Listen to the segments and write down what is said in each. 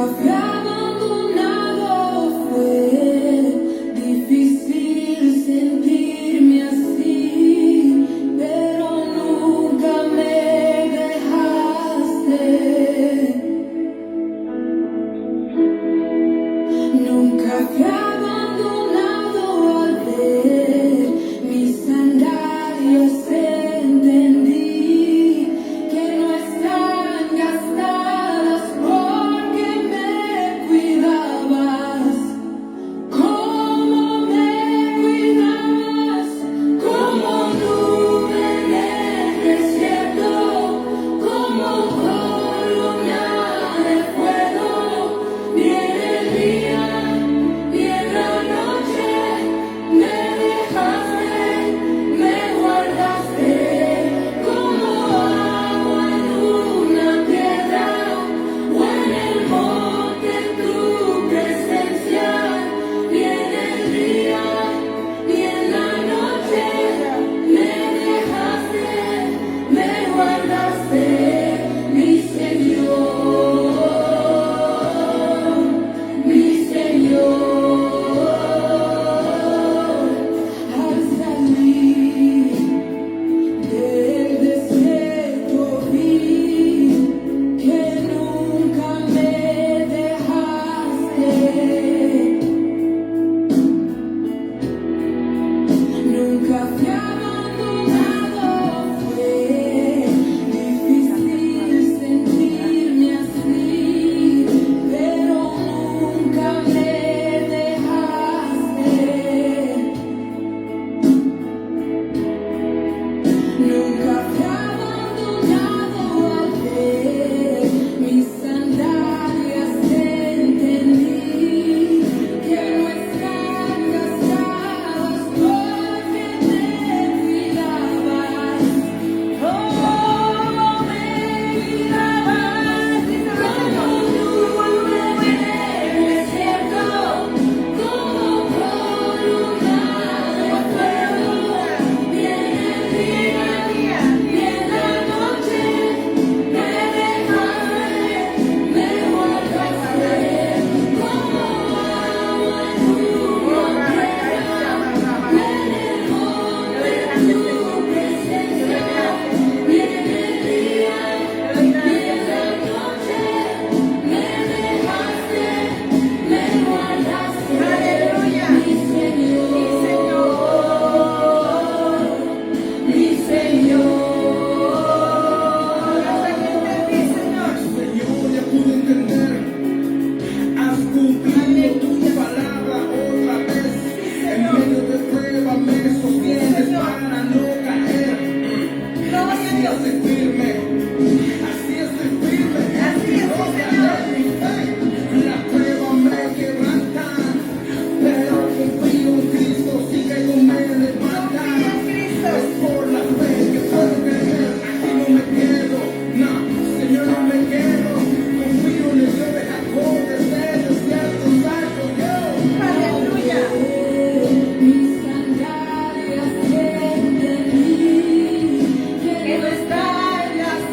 fui abandonado, fue difícil sentirme así, pero nunca me dejaste. Nunca fui abandonado al ver mis sandalias, entendí que no están gastadas porque me cuidabas. Cómo me cuidabas, como nube en el desierto, como columna de fuego. Viene el día, viene la noche, me dejaste, me guardaste como agua en una piedra o en el monte en tu presencia. Viene el día, viene la noche, me dejaste, me guardaste, mi Señor, mi Señor. Al salir del desierto vi que nunca me dejaste. Nunca fui abandonado, fue difícil sentirme así, pero nunca me dejaste. Nunca fui abandonado al ver mis sandalias, entendí que no están gastadas porque me cuidabas. Cómo me cuidabas, como nube en el desierto, como columna de fuego. Viene el día, viene la noche, me dejaste, me guardaste como agua en una piedra, en el monte en tu presencia. Viene el día, viene la noche, me dejaste, me guardaste, mi Señor, mi Señor. Señor, ya pude entender. Has cumplido tu palabra otra vez. En medio de prueba me sostienes para no caer. Así estoy firme. Así estoy firme. No caeré en mi fe. La prueba me quebranta, pero confío en Cristo. Sí que no me levanta. Es por la fe que puedo creer. Aquí no me quedo. No, Señor, no me quedo. Confío en el Dios de Jacob. Desde el desierto salgo yo. Mis sandalias, entendí que no están gastadas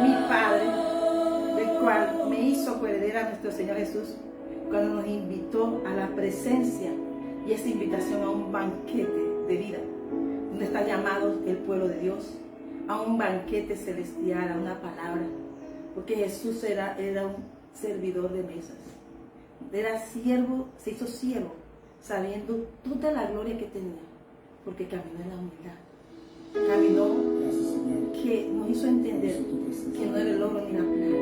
mi Padre, del cual me hizo coheredera a nuestro Señor Jesús, cuando nos invitó a la presencia y esa invitación a un banquete de vida, donde está llamado el pueblo de Dios, a un banquete celestial, a una palabra, porque Jesús era un servidor de mesas, era siervo, se hizo siervo, sabiendo toda la gloria que tenía, porque caminó en la humildad, caminó, Gracias, Señor. que nos hizo entender que no era el oro ni la plata,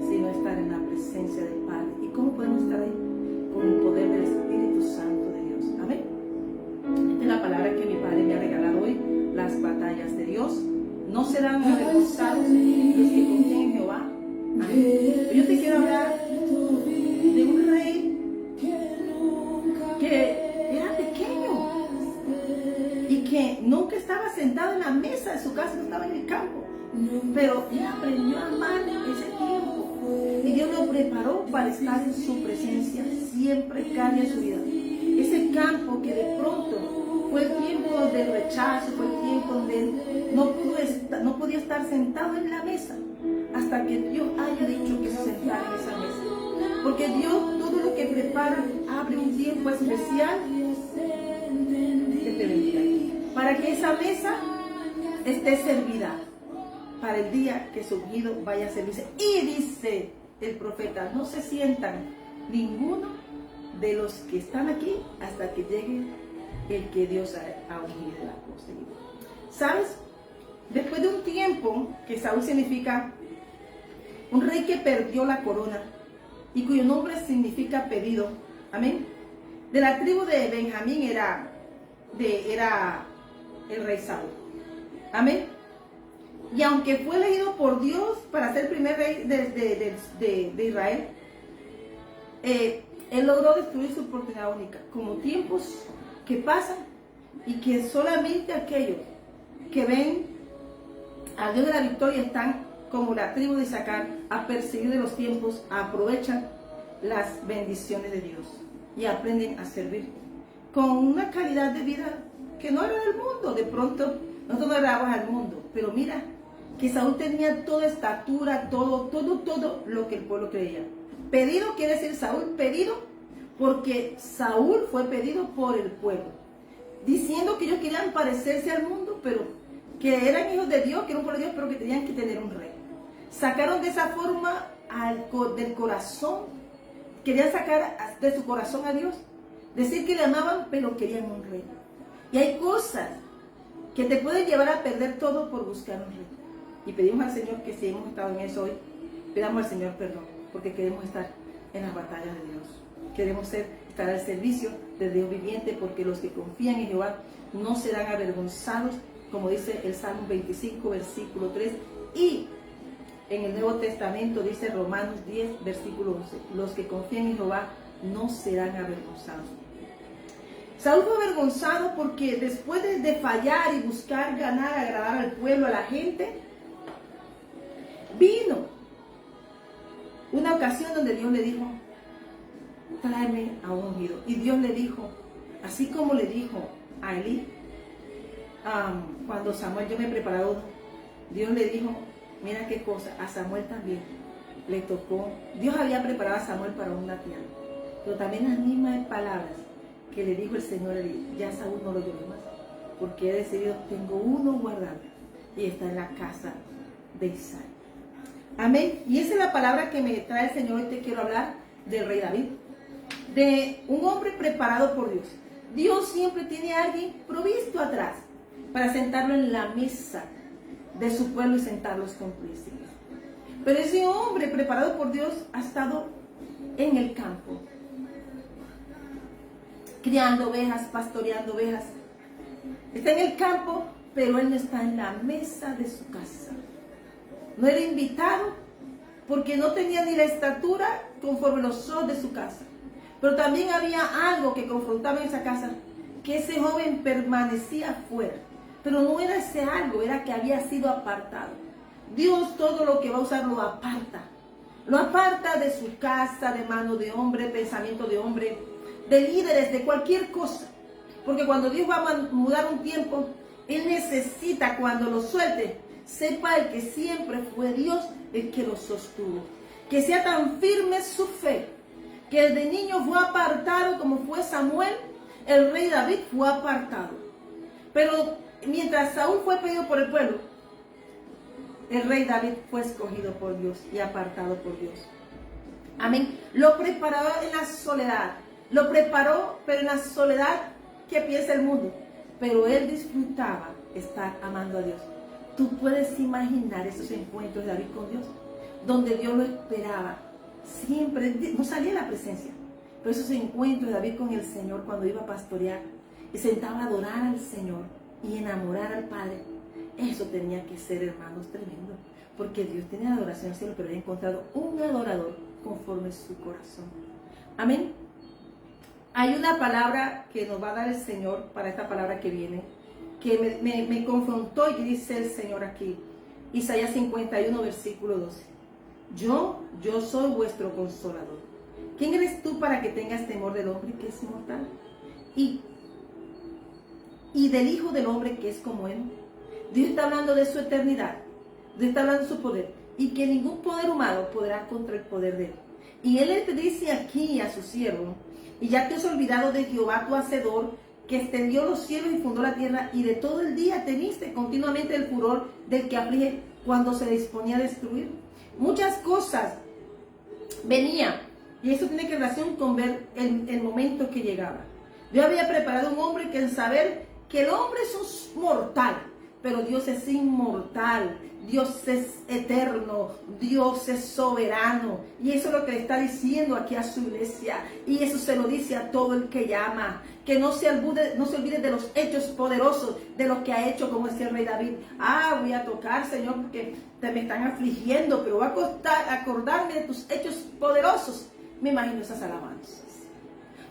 sino estar en la presencia del Padre. ¿Y cómo podemos estar ahí? Con el poder del Espíritu Santo de Dios. Amén. Esta es la palabra que mi Padre me ha regalado hoy. Las batallas de Dios no serán avergonzados los que confían en Jehová. Amén. Pero yo te quiero hablar de un rey que era pequeño y que nunca estaba sentado en la mesa de su casa, no estaba en el campo, pero él aprendió a amar ese tiempo y Dios lo preparó para estar en su presencia siempre, cada día de su vida. Ese campo que de pronto fue el tiempo del rechazo, fue el tiempo donde él no podía estar sentado en la mesa hasta que Dios haya dicho que se sentara en esa mesa, porque Dios todo lo que prepara abre un tiempo especial que te bendiga, para que esa mesa esté servida para el día que su ungido vaya a servirse. Y dice el profeta, no se sientan ninguno de los que están aquí hasta que llegue el que Dios ha ungido y ha conseguido. ¿Sabes? Después de un tiempo, que Saúl significa un rey que perdió la corona y cuyo nombre significa pedido, amén, de la tribu de Benjamín era el rey Saúl, amén. Y aunque fue elegido por Dios para ser el primer rey de Israel, él logró destruir su oportunidad única, como tiempos que pasan y que solamente aquellos que ven al Dios de la victoria están como la tribu de Isaacar, a perseguir de los tiempos, aprovechan las bendiciones de Dios y aprenden a servir con una calidad de vida que no era del mundo. De pronto nosotros no éramos al mundo, pero mira que Saúl tenía toda estatura, todo lo que el pueblo creía. Pedido quiere decir Saúl pedido, porque Saúl fue pedido por el pueblo, diciendo que ellos querían parecerse al mundo, pero que eran hijos de Dios, que eran por Dios, pero que tenían que tener un rey. Sacaron de esa forma del corazón, querían sacar de su corazón a Dios, decir que le amaban, pero querían un rey. Y hay cosas que te pueden llevar a perder todo por buscar un rey. Y pedimos al Señor que si hemos estado en eso hoy, pidamos al Señor perdón, porque queremos estar en las batallas de Dios. Queremos estar al servicio del Dios viviente, porque los que confían en Jehová no serán avergonzados, como dice el Salmo 25, versículo 3. Y en el Nuevo Testamento dice Romanos 10, versículo 11. Los que confían en Jehová no serán avergonzados. Saúl fue avergonzado porque después de fallar y buscar ganar, agradar al pueblo, a la gente, vino una ocasión donde Dios le dijo, tráeme a un ungido. Y Dios le dijo, así como le dijo a Elí, cuando Samuel, yo me he preparado, Dios le dijo, mira qué cosa, a Samuel también le tocó. Dios había preparado a Samuel para una tierra, pero también las mismas palabras que le dijo el Señor a Elí, ya Saúl no lo lloré más, porque he decidido, tengo uno guardado y está en la casa de Isaí. Amén. Y esa es la palabra que me trae el Señor. Hoy te quiero hablar del rey David, de un hombre preparado por Dios. Dios siempre tiene a alguien provisto atrás para sentarlo en la mesa de su pueblo y sentarlos con príncipes. Pero ese hombre preparado por Dios ha estado en el campo, criando ovejas, pastoreando ovejas. Está en el campo, pero él no está en la mesa de su casa. No era invitado porque no tenía ni la estatura conforme los ojos de su casa. Pero también había algo que confrontaba en esa casa, que ese joven permanecía fuera. Pero no era ese algo, era que había sido apartado. Dios todo lo que va a usar lo aparta. Lo aparta de su casa, de mano de hombre, pensamiento de hombre, de líderes, de cualquier cosa. Porque cuando Dios va a mudar un tiempo, Él necesita, cuando lo suelte, sepa el que siempre fue Dios el que lo sostuvo. Que sea tan firme su fe, que desde niño fue apartado como fue Samuel, el rey David fue apartado. Pero mientras Saúl fue pedido por el pueblo, el rey David fue escogido por Dios y apartado por Dios. Amén. Lo preparó en la soledad. Lo preparó, pero en la soledad que piensa el mundo. Pero él disfrutaba estar amando a Dios. Tú puedes imaginar esos encuentros de David con Dios, donde Dios lo esperaba. Siempre, no salía de la presencia. Pero esos encuentros de David con el Señor cuando iba a pastorear y sentaba a adorar al Señor y enamorar al Padre. Eso tenía que ser, hermanos, tremendo. Porque Dios tiene adoración al cielo, pero he encontrado un adorador conforme su corazón. Amén. Hay una palabra que nos va a dar el Señor para esta palabra que viene, que me confrontó, y dice el Señor aquí, Isaías 51, versículo 12. Yo soy vuestro consolador. ¿Quién eres tú para que tengas temor del hombre que es mortal? Y del Hijo del Hombre que es como él. Dios está hablando de su eternidad. Dios está hablando de su poder. Y que ningún poder humano podrá contra el poder de él. Y él te dice aquí a su siervo: y ya te has olvidado de Jehová tu hacedor, que extendió los cielos y fundó la tierra, y de todo el día temiste continuamente el furor del que aflige cuando se disponía a destruir. Muchas cosas venían, y eso tiene que relación con ver el momento que llegaba. Dios había preparado un hombre que, en saber que el hombre es un mortal, pero Dios es inmortal, Dios es eterno, Dios es soberano. Y eso es lo que le está diciendo aquí a su iglesia. Y eso se lo dice a todo el que llama. Que no se olvide de los hechos poderosos, de lo que ha hecho, como decía el rey David. Voy a tocar, Señor, porque me están afligiendo, pero voy a acordarme de tus hechos poderosos. Me imagino esas alabanzas.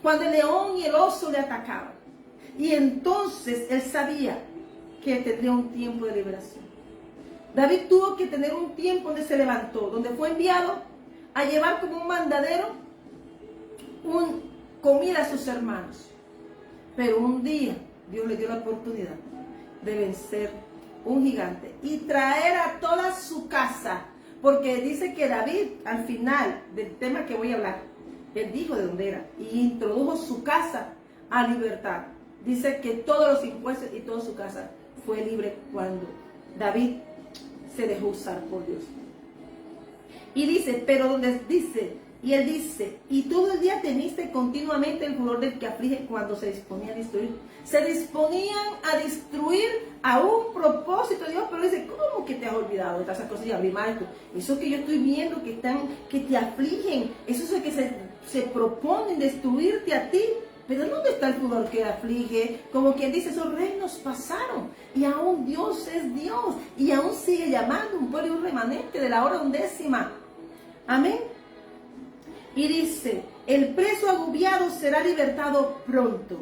Cuando el león y el oso le atacaban. Y entonces él sabía que tendría un tiempo de liberación. David tuvo que tener un tiempo donde se levantó, donde fue enviado a llevar como un mandadero comida a sus hermanos. Pero un día Dios le dio la oportunidad de vencer un gigante y traer a toda su casa, porque dice que David, al final del tema que voy a hablar, él dijo de dónde era y introdujo su casa a libertad. Dice que todos los impuestos y toda su casa fue libre cuando David se dejó usar por Dios. Y dice, pero donde dice, y él dice, y todo el día temiste continuamente el furor del que aflige cuando se disponía a destruir. Se disponían a destruir a un propósito de Dios, pero dice, ¿cómo que te has olvidado de esas cosas? Y abrí más esto. Eso que yo estoy viendo que te afligen, eso es que se proponen destruirte a ti. Pero ¿dónde está el furor que aflige? Como quien dice, esos reinos pasaron. Y aún Dios es Dios. Y aún sigue llamando un pueblo y un remanente de la hora 11. Amén. Y dice, el preso agobiado será libertado pronto.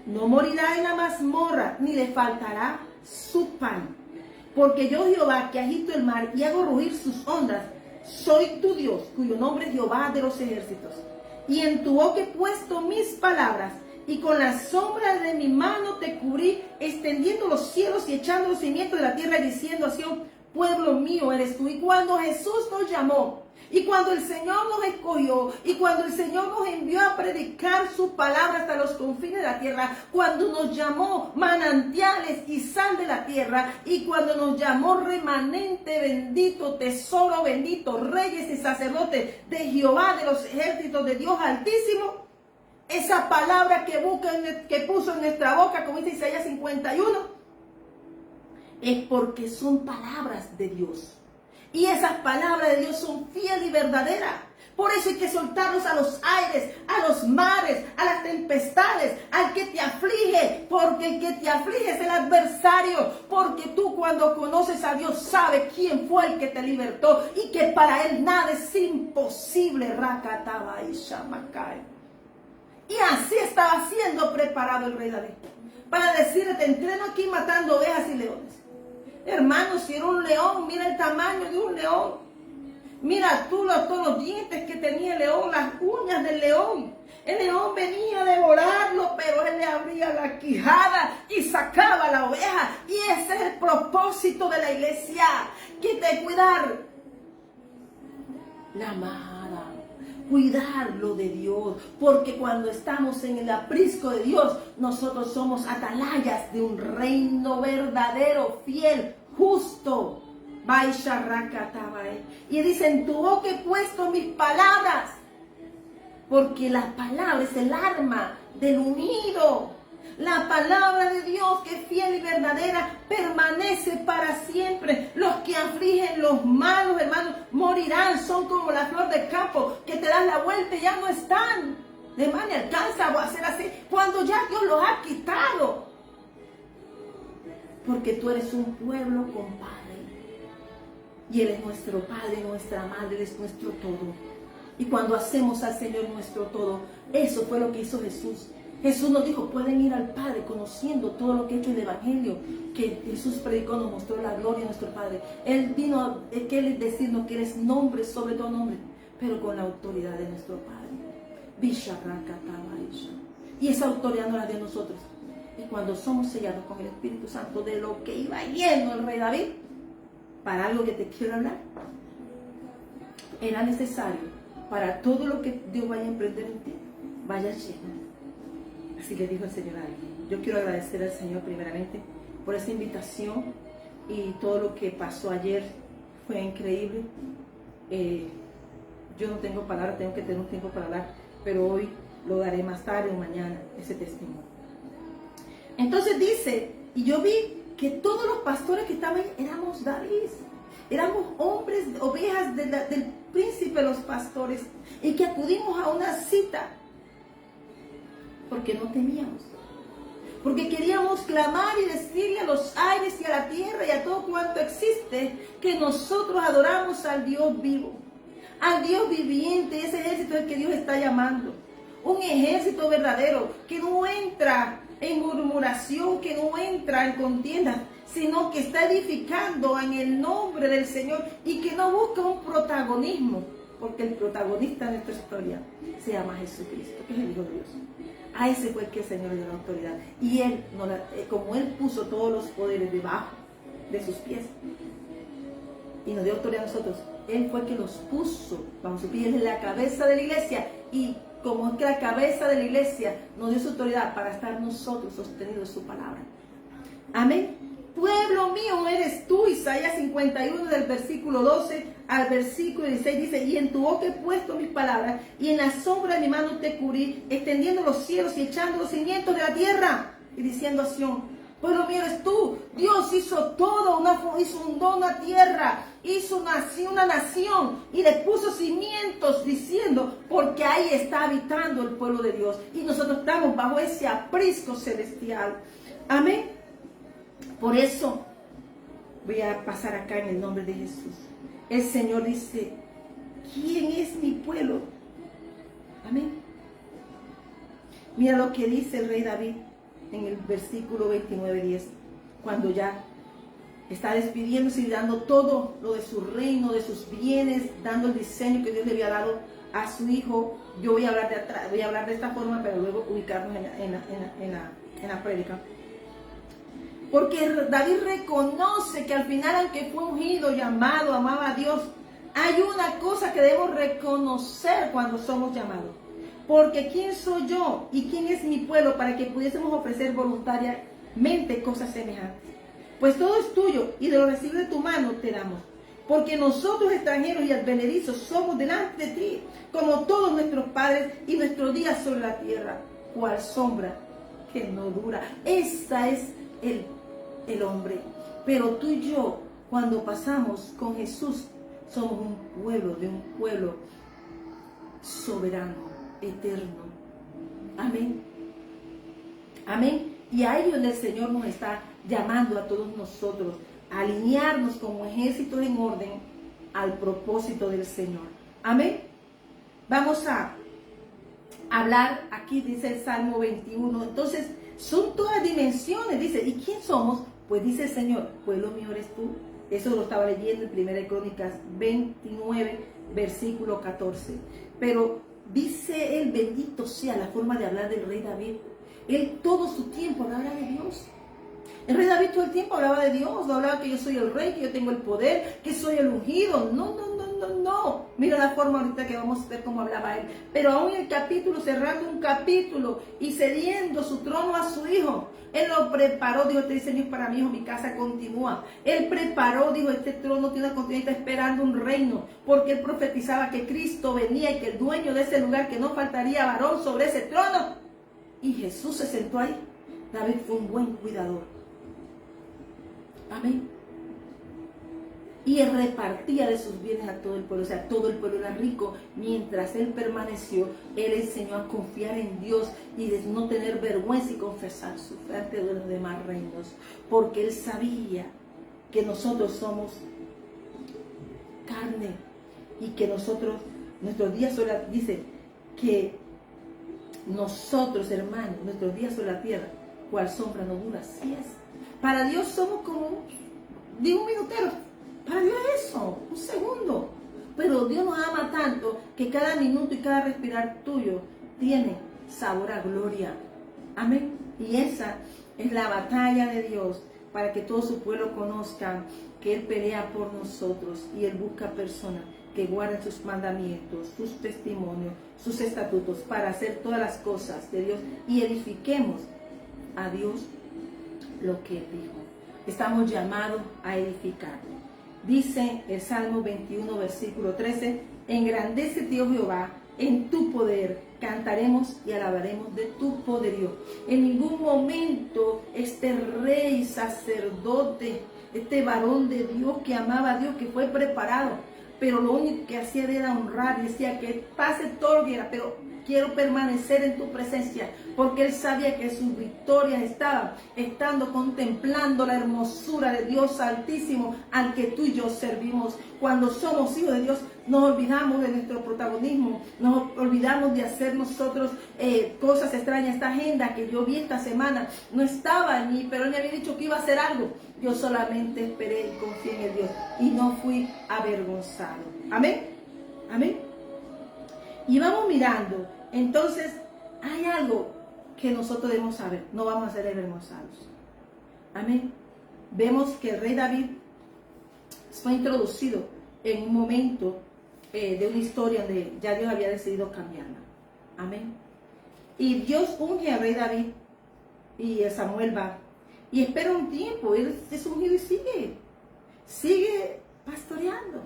No morirá en la mazmorra, ni le faltará su pan. Porque yo, Jehová, que agito el mar y hago rugir sus ondas, soy tu Dios, cuyo nombre es Jehová de los ejércitos. Y en tu boca he puesto mis palabras, y con la sombra de mi mano te cubrí, extendiendo los cielos y echando los cimientos de la tierra, y diciendo así: pueblo mío eres tú. Y cuando Jesús nos llamó, y cuando el Señor nos escogió, y cuando el Señor nos envió a predicar su palabra hasta los confines de la tierra, cuando nos llamó manantiales y sal de la tierra, y cuando nos llamó remanente bendito, tesoro bendito, reyes y sacerdotes de Jehová de los ejércitos, de Dios Altísimo, esa palabra que puso en nuestra boca, como dice Isaías 51, es porque son palabras de Dios. Y esas palabras de Dios son fieles y verdaderas. Por eso hay que soltarnos a los aires, a los mares, a las tempestades, al que te aflige. Porque el que te aflige es el adversario. Porque tú, cuando conoces a Dios, sabes quién fue el que te libertó. Y que para él nada es imposible. Rakataba y Shamakai. Y así estaba siendo preparado el rey David. Para decirle: te entreno aquí matando ovejas y leones. Hermanos, si era un león, mira el tamaño de un león. Mira tú todos los dientes que tenía el león, las uñas del león. El león venía a devorarlo, pero él le abría la quijada y sacaba la oveja. Y ese es el propósito de la iglesia, que te cuidar la amada, cuidar lo de Dios, porque cuando estamos en el aprisco de Dios, nosotros somos atalayas de un reino verdadero, fiel, justo. Y dice, en tu boca he puesto mis palabras, porque la palabra es el arma del unido. La palabra de Dios, que es fiel y verdadera, permanece para siempre. Los que afligen los malos, hermanos, morirán. Son como la flor del campo, que te das la vuelta y ya no están. De manera alcanza a hacer así, cuando ya Dios los ha quitado. Porque tú eres un pueblo con Padre. Y Él es nuestro Padre, nuestra Madre, Él es nuestro todo. Y cuando hacemos al Señor nuestro todo, eso fue lo que hizo Jesús. Jesús nos dijo, pueden ir al Padre conociendo todo lo que ha hecho el Evangelio, que Jesús predicó, nos mostró la gloria de nuestro Padre. Él vino a decirnos que Él es nombre sobre todo nombre, pero con la autoridad de nuestro Padre. Y esa autoridad no la dio nosotros. Y cuando somos sellados con el Espíritu Santo, de lo que iba lleno el rey David, para algo que te quiero hablar, era necesario para todo lo que Dios vaya a emprender en ti, vaya lleno. Así le dijo el Señor a alguien. Yo quiero agradecer al Señor primeramente por esta invitación y todo lo que pasó ayer fue increíble. Yo no tengo palabras, tengo que tener un tiempo para hablar, pero hoy lo daré más tarde o mañana, ese testimonio. Entonces dice, y yo vi que todos los pastores que estaban ahí éramos David, éramos hombres, ovejas del príncipe de los pastores, y que acudimos a una cita porque no temíamos, porque queríamos clamar y decirle a los aires y a la tierra y a todo cuanto existe que nosotros adoramos al Dios vivo, al Dios viviente. Ese ejército es el que Dios está llamando, un ejército verdadero que no entra en murmuración, que no entra en contienda, sino que está edificando en el nombre del Señor y que no busca un protagonismo, porque el protagonista de nuestra historia se llama Jesucristo, que es el Hijo de Dios. A ese fue el que el Señor le dio la autoridad. Y Él, como Él puso todos los poderes debajo de sus pies y nos dio autoridad a nosotros, Él fue el que los puso bajo sus pies. Él es la cabeza de la iglesia, y como es que la cabeza de la iglesia nos dio su autoridad para estar nosotros sostenidos de su palabra. Amén. Pueblo mío eres tú. Isaías 51 del versículo 12 al versículo 16 dice, y en tu boca he puesto mis palabras, y en la sombra de mi mano te cubrí, extendiendo los cielos y echando los cimientos de la tierra, y diciendo a Sión, pueblo mío eres tú. Dios hizo todo, hizo una tierra, hizo una nación, y le puso cimientos, diciendo, porque ahí está habitando el pueblo de Dios, y nosotros estamos bajo ese aprisco celestial. Amén. Por eso voy a pasar acá en el nombre de Jesús. El Señor dice, ¿quién es mi pueblo? Amén. Mira lo que dice el rey David en el versículo 29:10, cuando ya está despidiéndose y dando todo lo de su reino, de sus bienes, dando el diseño que Dios le había dado a su hijo. Yo voy a hablar de atrás, voy a hablar de esta forma, pero luego ubicarnos en la prédica. Porque David reconoce que al final, aunque fue ungido, llamado, amaba a Dios, hay una cosa que debemos reconocer cuando somos llamados. Porque ¿quién soy yo y quién es mi pueblo para que pudiésemos ofrecer voluntariamente cosas semejantes? Pues todo es tuyo, y de lo recibido de tu mano te damos. Porque nosotros, extranjeros y advenedizos, somos delante de ti, como todos nuestros padres, y nuestros días sobre la tierra, cual sombra que no dura. Esa es el hombre. Pero tú y yo, cuando pasamos con Jesús, somos un pueblo, de un pueblo soberano, eterno. Amén. Amén. Y ahí donde el Señor nos está llamando a todos nosotros a alinearnos como ejército en orden al propósito del Señor. Amén. Vamos a hablar, aquí dice el Salmo 21, entonces son todas dimensiones, dice, ¿y quién somos? Pues dice el Señor, pueblo mío eres tú. Eso lo estaba leyendo en 1 Crónicas 29, versículo 14. Pero Dice él, bendito sea la forma de hablar del rey David. Él todo su tiempo hablaba de Dios. El rey David todo el tiempo hablaba de Dios, no hablaba que yo soy el rey, que yo tengo el poder, que soy el ungido. No. Mira la forma ahorita que vamos a ver cómo hablaba él. Pero aún el capítulo, cerrando un capítulo y cediendo su trono a su hijo, él lo preparó, dijo, este diseño es para mi hijo, mi casa continúa. Él preparó, dijo, este trono tiene una continuidad, está esperando un reino, porque él profetizaba que Cristo venía y que el dueño de ese lugar, que no faltaría varón sobre ese trono. Y Jesús se sentó ahí. David fue un buen cuidador. Amén. Y él repartía de sus bienes a todo el pueblo, o sea, todo el pueblo era rico. Mientras él permaneció, él enseñó a confiar en Dios y de no tener vergüenza y confesar su fe ante los demás reinos, porque él sabía que nosotros somos carne y que nosotros, nuestros días sobre la, dice que nosotros, hermanos, nuestros días sobre la tierra, cual sombra no dura, así es. Para Dios somos como, digo, un minutero. Para Dios es eso, un segundo. Pero Dios nos ama tanto que cada minuto y cada respirar tuyo tiene sabor a gloria. Amén. Y esa es la batalla de Dios para que todo su pueblo conozca que Él pelea por nosotros y Él busca personas que guarden sus mandamientos, sus testimonios, sus estatutos para hacer todas las cosas de Dios y edifiquemos a Dios lo que Él dijo. Estamos llamados a edificar. Dice el Salmo 21, versículo 13, engrandécete, oh Jehová, en tu poder, cantaremos y alabaremos de tu poderío. En ningún momento este rey, sacerdote, este varón de Dios que amaba a Dios, que fue preparado, pero lo único que hacía era honrar, decía que pase todo lo que era, pero quiero permanecer en tu presencia, porque él sabía que sus victorias estaban estando contemplando la hermosura de Dios Altísimo al que tú y yo servimos. Cuando somos hijos de Dios, nos olvidamos de nuestro protagonismo, nos olvidamos de hacer nosotros cosas extrañas. Esta agenda que yo vi esta semana no estaba en mí, pero él me había dicho que iba a hacer algo. Yo solamente esperé y confié en el Dios y no fui avergonzado. Amén. Amén. Y vamos mirando. Entonces, hay algo que nosotros debemos saber. No vamos a ser avergonzados. Amén. Vemos que el rey David fue introducido en un momento de una historia donde ya Dios había decidido cambiarla. Amén. Y Dios unge al rey David y Samuel va. Y espera un tiempo. Él es ungido y sigue pastoreando.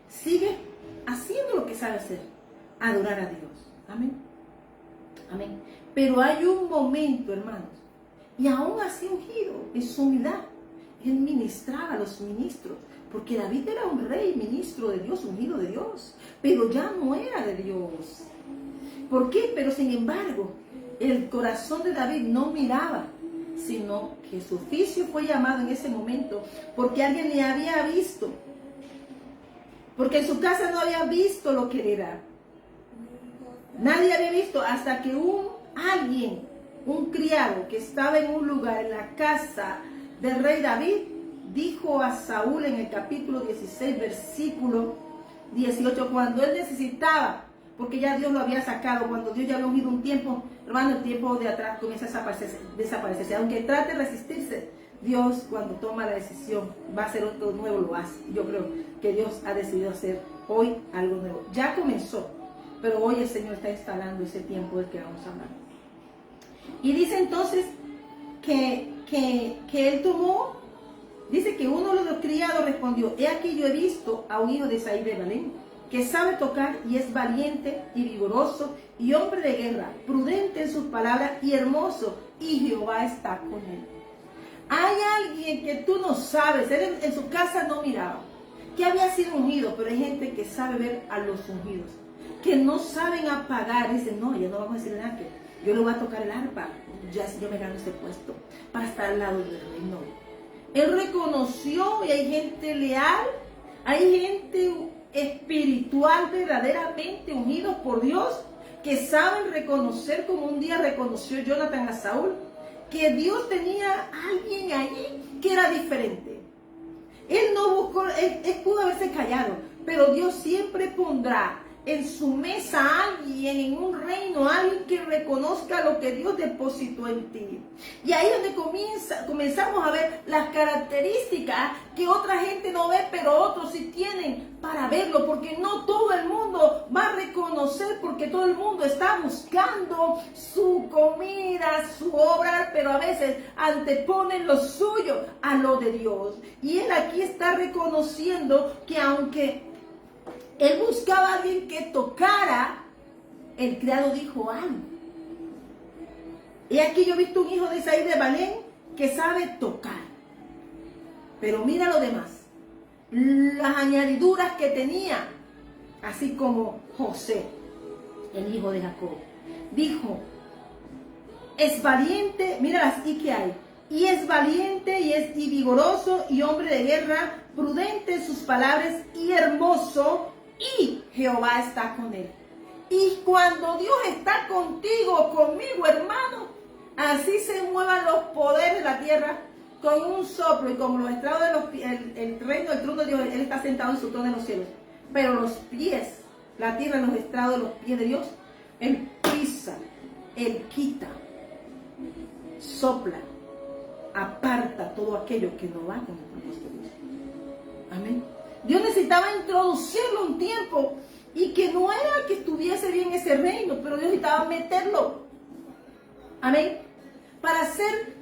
Sigue haciendo lo que sabe hacer. Adorar a Dios. Amén. Amén. Pero hay un momento, hermanos, y aún así ungido, en su humildad, él ministraba a los ministros, porque David era un rey, ministro de Dios, ungido de Dios, pero ya no era de Dios. ¿Por qué? Pero sin embargo, el corazón de David no miraba, sino que su oficio fue llamado en ese momento, porque alguien le había visto, porque en su casa no había visto lo que era. Nadie había visto hasta que alguien, un criado que estaba en un lugar en la casa del rey David, dijo a Saúl en el capítulo 16, versículo 18, cuando él necesitaba, porque ya Dios lo había sacado, cuando Dios ya lo ha ungido un tiempo, hermano, el tiempo de atrás comienza a desaparecerse. Aunque trate de resistirse, Dios cuando toma la decisión va a hacer otro nuevo, lo hace. Yo creo que Dios ha decidido hacer hoy algo nuevo. Ya comenzó. Pero hoy el Señor está instalando ese tiempo del que vamos a hablar. Y dice entonces que él tomó, dice que uno de los criados respondió, he aquí yo he visto a un hijo de Isaí de Belén, que sabe tocar y es valiente y vigoroso y hombre de guerra, prudente en sus palabras y hermoso, y Jehová está con él. Hay alguien que tú no sabes, él en su casa no miraba, que había sido ungido, pero hay gente que sabe ver a los ungidos, que no saben apagar, dicen, no, ya no vamos a decirle nada, que yo le voy a tocar el arpa, ya si yo me gano este puesto, para estar al lado del rey. No. Él reconoció, y hay gente leal, hay gente espiritual verdaderamente unidos por Dios, que saben reconocer, como un día reconoció Jonathan a Saúl, que Dios tenía a alguien allí que era diferente. Él no buscó, él pudo haberse callado, pero Dios siempre pondrá en su mesa a alguien, en un reino, alguien que reconozca lo que Dios depositó en ti. Y ahí es donde comenzamos a ver las características que otra gente no ve, pero otros sí tienen para verlo, porque no todo el mundo va a reconocer, porque todo el mundo está buscando su comida, su obra, pero a veces anteponen lo suyo a lo de Dios. Y él aquí está reconociendo que aunque él buscaba a alguien que tocara, el criado dijo algo. Y aquí yo he visto un hijo de Isaí de Belén que sabe tocar. Pero mira lo demás. Las añadiduras que tenía, así como José, el hijo de Jacob. Dijo, es valiente, mira las I que hay. Y es valiente y vigoroso y hombre de guerra, prudente en sus palabras y hermoso, y Jehová está con él. Y cuando Dios está contigo, conmigo, hermano, así se muevan los poderes de la tierra con un soplo, y como los estrados de los pies, el reino del trono de Dios, él está sentado en su trono en los cielos. Pero los pies, la tierra, los estrados de los pies de Dios, él pisa, él quita, sopla, aparta todo aquello que no va con el propósito de Dios. Amén. Dios necesitaba introducirlo un tiempo, y que no era que estuviese bien ese reino, pero Dios necesitaba meterlo. Amén. Para hacer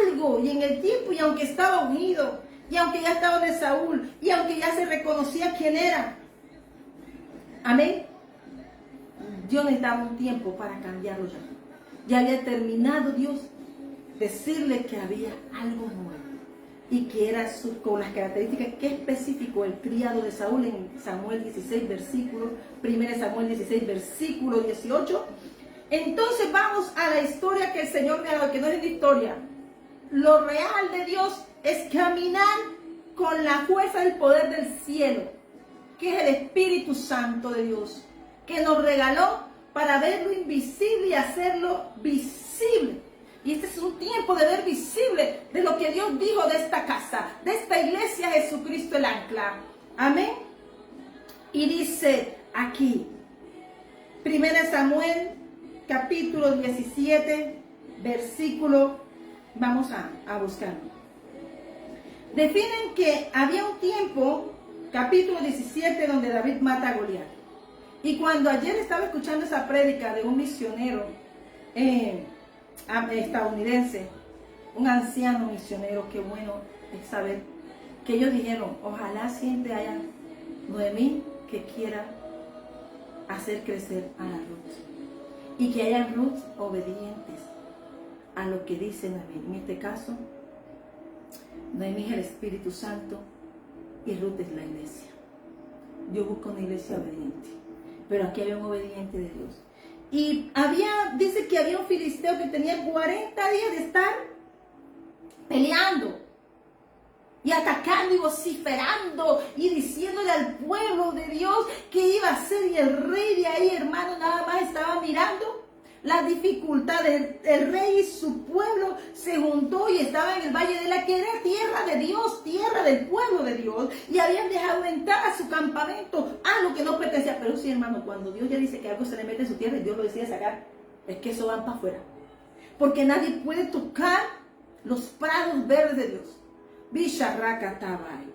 algo, y en el tiempo, y aunque estaba unido, y aunque ya estaba de Saúl, y aunque ya se reconocía quién era. Amén. Dios necesitaba un tiempo para cambiarlo ya. Ya había terminado Dios decirle que había algo nuevo, y que era con las características que especificó el criado de Saúl en Samuel 16, versículo, 1 Samuel 16, versículo 18. Entonces vamos a la historia que el Señor me ha dado, que no es la historia. Lo real de Dios es caminar con la fuerza del poder del cielo, que es el Espíritu Santo de Dios, que nos regaló para ver lo invisible y hacerlo visible. Y este es un tiempo de ver visible de lo que Dios dijo de esta casa, de esta iglesia, Jesucristo el ancla. Amén. Y dice aquí, 1 Samuel, capítulo 17, versículo, vamos a buscarlo. Definen que había un tiempo, capítulo 17, donde David mata a Goliat. Y cuando ayer estaba escuchando esa prédica de un misionero estadounidense, un anciano misionero, qué bueno es saber que ellos dijeron, ojalá siempre haya 9,000 que quieran hacer crecer a la Ruth, y que haya Ruth obedientes a lo que dice Noemí. En este caso, Noemí es el Espíritu Santo y Ruth es la iglesia. Dios busca una iglesia obediente, pero aquí había un obediente de Dios. Y dice que había un filisteo que tenía 40 días de estar peleando y atacando y vociferando y diciéndole al pueblo de Dios qué iba a hacer. Y el rey de ahí, hermano, nada más estaba mirando las dificultades. El rey y su pueblo se juntó y estaba en el valle de la que era tierra de Dios, tierra del pueblo de Dios, y habían dejado entrar a su campamento a lo que no pertenecía. Pero sí, hermano, cuando Dios ya dice que algo se le mete en su tierra y Dios lo decide sacar, es que eso va para afuera, porque nadie puede tocar los prados verdes de Dios. Bisharraka Tabai.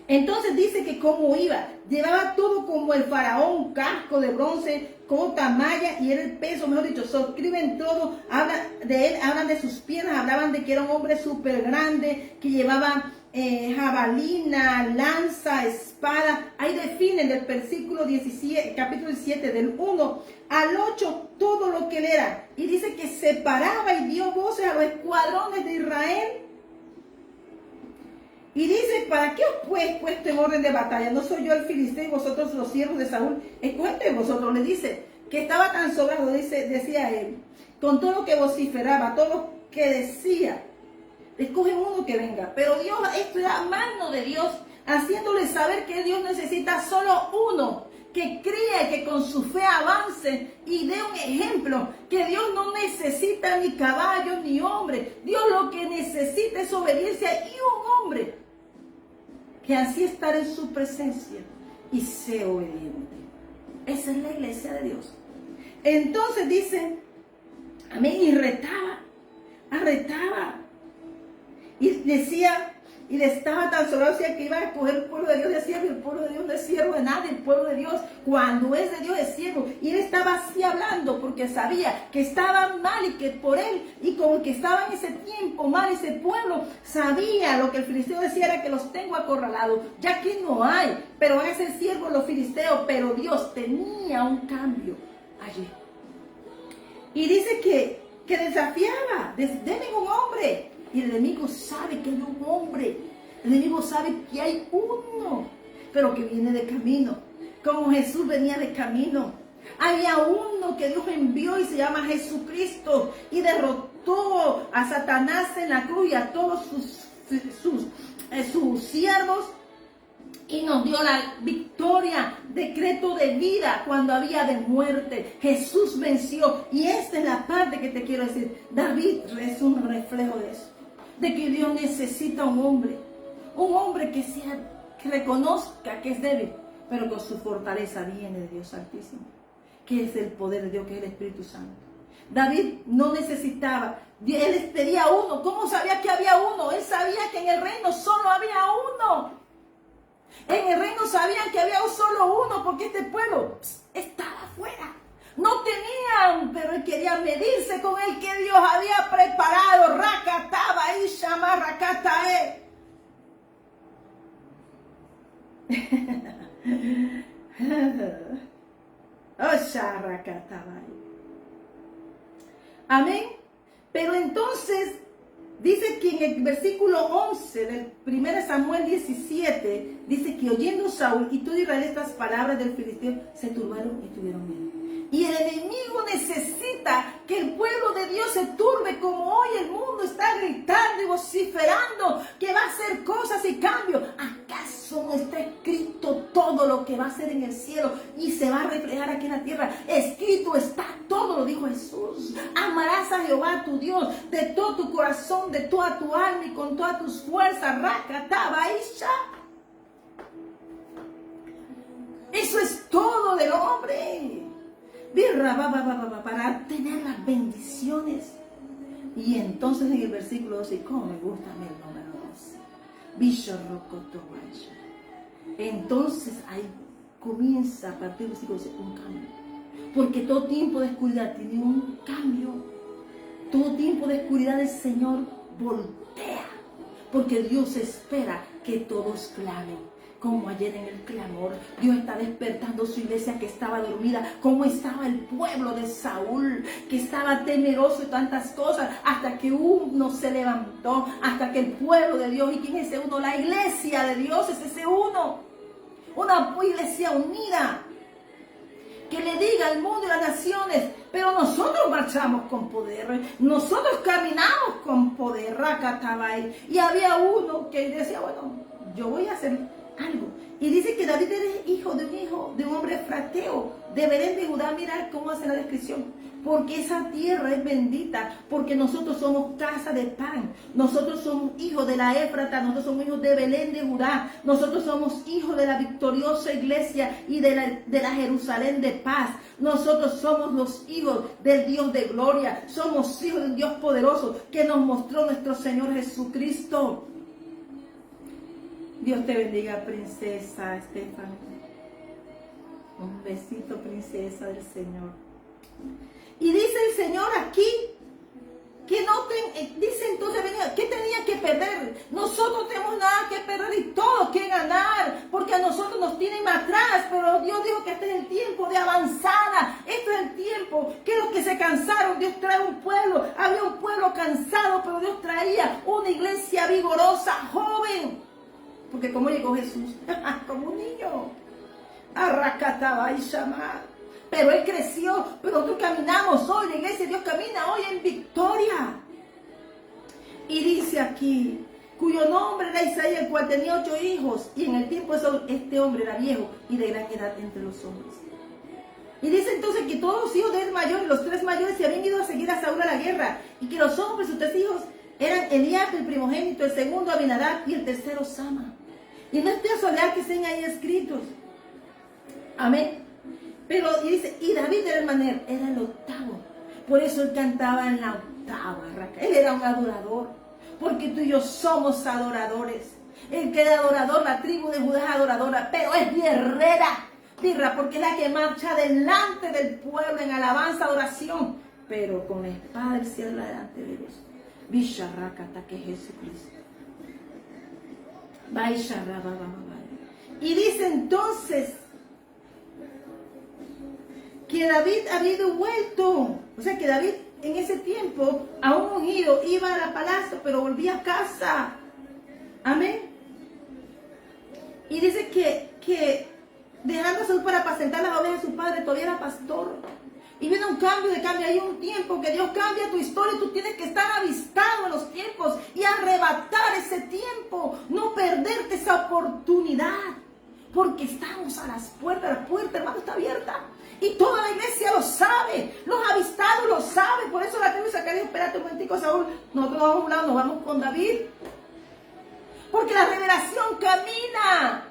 Entonces dice que cómo iba, llevaba todo como el faraón, casco de bronce, cota, malla, y era el peso, mejor dicho, suscriben todo, hablan de él, hablan de sus piernas, hablaban de que era un hombre súper grande, que llevaba jabalina, lanza, espada. Ahí definen del versículo 17, capítulo 17, del 1 al 8, todo lo que él era. Y dice que se paraba y dio voces a los escuadrones de Israel. Y dice, ¿para qué os pues puesto en orden de batalla? ¿No soy yo el filisteo y vosotros los siervos de Saúl? Escuchen de vosotros. Le dice que estaba tan sobrado, decía él, con todo lo que vociferaba, todo lo que decía. Escogen uno que venga. Pero Dios, esto era mano de Dios, haciéndole saber que Dios necesita solo uno que crea, que con su fe avance y dé un ejemplo, que Dios no necesita ni caballo ni hombre. Dios lo que necesita es obediencia y un hombre que así estar en su presencia y sea obediente. Esa es la iglesia de Dios. Entonces dice, amén, y retaba. Y decía, y estaba tan solo, decía que iba a escoger el pueblo de Dios de siervo, y el pueblo de Dios no es siervo de nadie. El pueblo de Dios, cuando es de Dios, es siervo. Y él estaba así hablando porque sabía que estaban mal y que por él, y como que estaba en ese tiempo mal ese pueblo, sabía lo que el filisteo decía era que los tengo acorralados, ya que no hay, pero van a ser siervos los filisteos. Pero Dios tenía un cambio allí. Y dice que desafiaba, denme un hombre. Y el enemigo sabe que hay un hombre. El enemigo sabe que hay uno, pero que viene de camino. Como Jesús venía de camino. Había uno que Dios envió y se llama Jesucristo. Y derrotó a Satanás en la cruz y a todos sus siervos. Y nos dio la victoria, decreto de vida cuando había de muerte. Jesús venció. Y esta es la parte que te quiero decir. David es un reflejo de eso. De que Dios necesita un hombre que reconozca que es débil, pero con su fortaleza viene de Dios Altísimo, que es el poder de Dios, que es el Espíritu Santo. David no necesitaba, él pedía uno. ¿Cómo sabía que había uno? Él sabía que en el reino solo había uno. En el reino sabían que había solo uno, porque este pueblo estaba afuera. No tenían, pero él quería medirse con el que Dios había preparado. Rakataba y Shama Rakatae. Amén. Pero entonces dice que en el versículo 11 del 1 Samuel 17, dice que oyendo Saúl y todo Israel estas palabras del filisteo, se turbaron y tuvieron miedo. Y el enemigo necesita que el pueblo de Dios se turbe, como hoy el mundo está gritando y vociferando que va a hacer cosas y cambios. ¿Acaso no está escrito todo lo que va a hacer en el cielo y se va a reflejar aquí en la tierra? Escrito está todo, lo dijo Jesús. Amarás a Jehová tu Dios de todo tu corazón, de toda tu alma y con todas tus fuerzas. Rakatabaisha. Eso es todo del hombre. Para tener las bendiciones. Y entonces en el versículo 12, ¿cómo me gusta a mí el número 12? Entonces ahí comienza a partir del versículo 12 un cambio. Porque todo tiempo de oscuridad tiene un cambio. Todo tiempo de oscuridad el Señor voltea. Porque Dios espera que todos clamen. Como ayer en el clamor, Dios está despertando su iglesia que estaba dormida, como estaba el pueblo de Saúl, que estaba temeroso de tantas cosas, hasta que uno se levantó, hasta que el pueblo de Dios, ¿y quién es ese uno? La iglesia de Dios es ese uno, una iglesia unida, que le diga al mundo y a las naciones, pero nosotros marchamos con poder, nosotros caminamos con poder, Rakatabai. Y había uno que decía, bueno, yo voy a hacer algo. Y dice que David era hijo de un hombre frateo, de Belén de Judá. Mira cómo hace la descripción. Porque esa tierra es bendita, porque nosotros somos casa de pan, nosotros somos hijos de la Éfrata, nosotros somos hijos de Belén de Judá, nosotros somos hijos de la victoriosa iglesia y de la Jerusalén de paz. Nosotros somos los hijos del Dios de gloria, somos hijos del Dios poderoso que nos mostró nuestro Señor Jesucristo. Dios te bendiga, princesa Estefan. Un besito, princesa del Señor. Y dice el Señor aquí que dice entonces, ¿qué tenía que perder? Nosotros tenemos nada que perder y todo que ganar, porque a nosotros nos tienen atrás, pero Dios dijo que este es el tiempo de avanzada, este es el tiempo que los que se cansaron, Dios trae un pueblo, había un pueblo cansado, pero Dios traía una iglesia vigorosa, joven. Porque como llegó Jesús, como un niño, arracataba y llamaba. Pero Él creció, pero nosotros caminamos hoy, la iglesia de Dios camina hoy en victoria. Y dice aquí, cuyo nombre era Isaías, el cual tenía 8 hijos, y en el tiempo de Saúl, este hombre era viejo y de gran edad entre los hombres. Y dice entonces que todos los hijos de él mayores, los 3 mayores, se habían ido a seguir a Saúl a la guerra, y que los hombres, sus 3 hijos, eran Eliab, el primogénito, el segundo Abinadab y el tercero Sama. Y no es de casualidad que estén ahí escritos. Amén. Pero y dice, y David era el manero, era el octavo. Por eso él cantaba en la octava, Raca. Él era un adorador. Porque tú y yo somos adoradores. El que es adorador, la tribu de Judá es adoradora, pero es guerrera. Dirra, porque es la que marcha delante del pueblo en alabanza, adoración, pero con la espada del cielo delante de Dios. Visharrakata, que es Jesucristo. Y dice entonces que David había vuelto, o sea que David en ese tiempo, aún ungido, iba al palacio, pero volvía a casa. Amén. Y dice que dejando a Saúl para apacentar las ovejas de su padre, todavía era pastor. Y viene un cambio de cambio. Hay un tiempo que Dios cambia tu historia y tú tienes que estar avistado en los tiempos y arrebatar ese tiempo. No perderte esa oportunidad. Porque estamos a las puertas. La puerta, hermano, está abierta. Y toda la iglesia lo sabe. Los avistados lo saben. Por eso la tribu de Zacarías, espérate un momentico, Saúl. Nosotros vamos a un lado, nos vamos con David. Porque la revelación camina.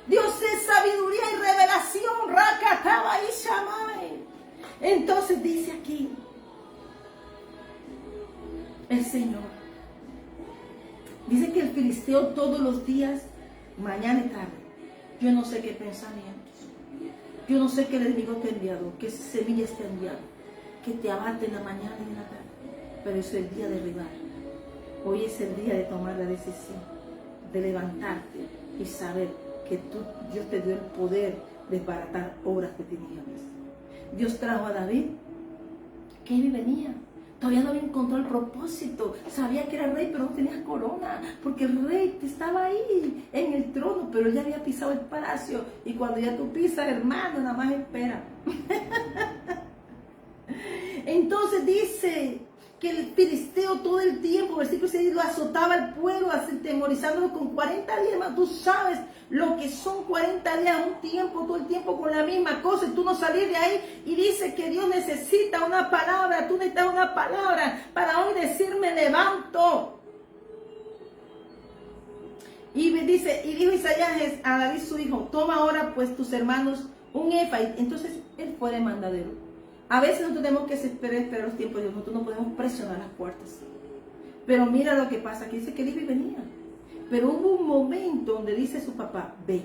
Dios es sabiduría y revelación. Rakataba y Shamay. Entonces dice aquí el Señor. Dice que el filisteo todos los días, mañana y tarde. Yo no sé qué pensamientos. Yo no sé qué el enemigo te ha enviado. Qué semillas te ha enviado. Que te abate en la mañana y en la tarde. Pero es el día de derribar. Hoy es el día de tomar la decisión. De levantarte y saber que Dios te dio el poder de desbaratar obras que tenías. Dios trajo a David, que él venía. Todavía no había encontrado el propósito. Sabía que era rey, pero no tenía corona. Porque el rey estaba ahí, en el trono, pero él ya había pisado el palacio. Y cuando ya tú pisas, hermano, nada más espera. Entonces dice que el filisteo todo el tiempo, versículo 6, lo azotaba al pueblo, atemorizándolo con 40 días. Tú sabes lo que son 40 días, un tiempo, todo el tiempo con la misma cosa, y tú no salir de ahí. Y dice que Dios necesita una palabra, tú necesitas una palabra para hoy decirme levanto. Y dice, y dijo Isaías a David su hijo, toma ahora pues tus hermanos un efa. Entonces él fue de mandadero. A veces nosotros tenemos que esperar los tiempos de Dios. Nosotros no podemos presionar las puertas. Pero mira lo que pasa. Aquí dice que David venía. Pero hubo un momento donde dice su papá, ve.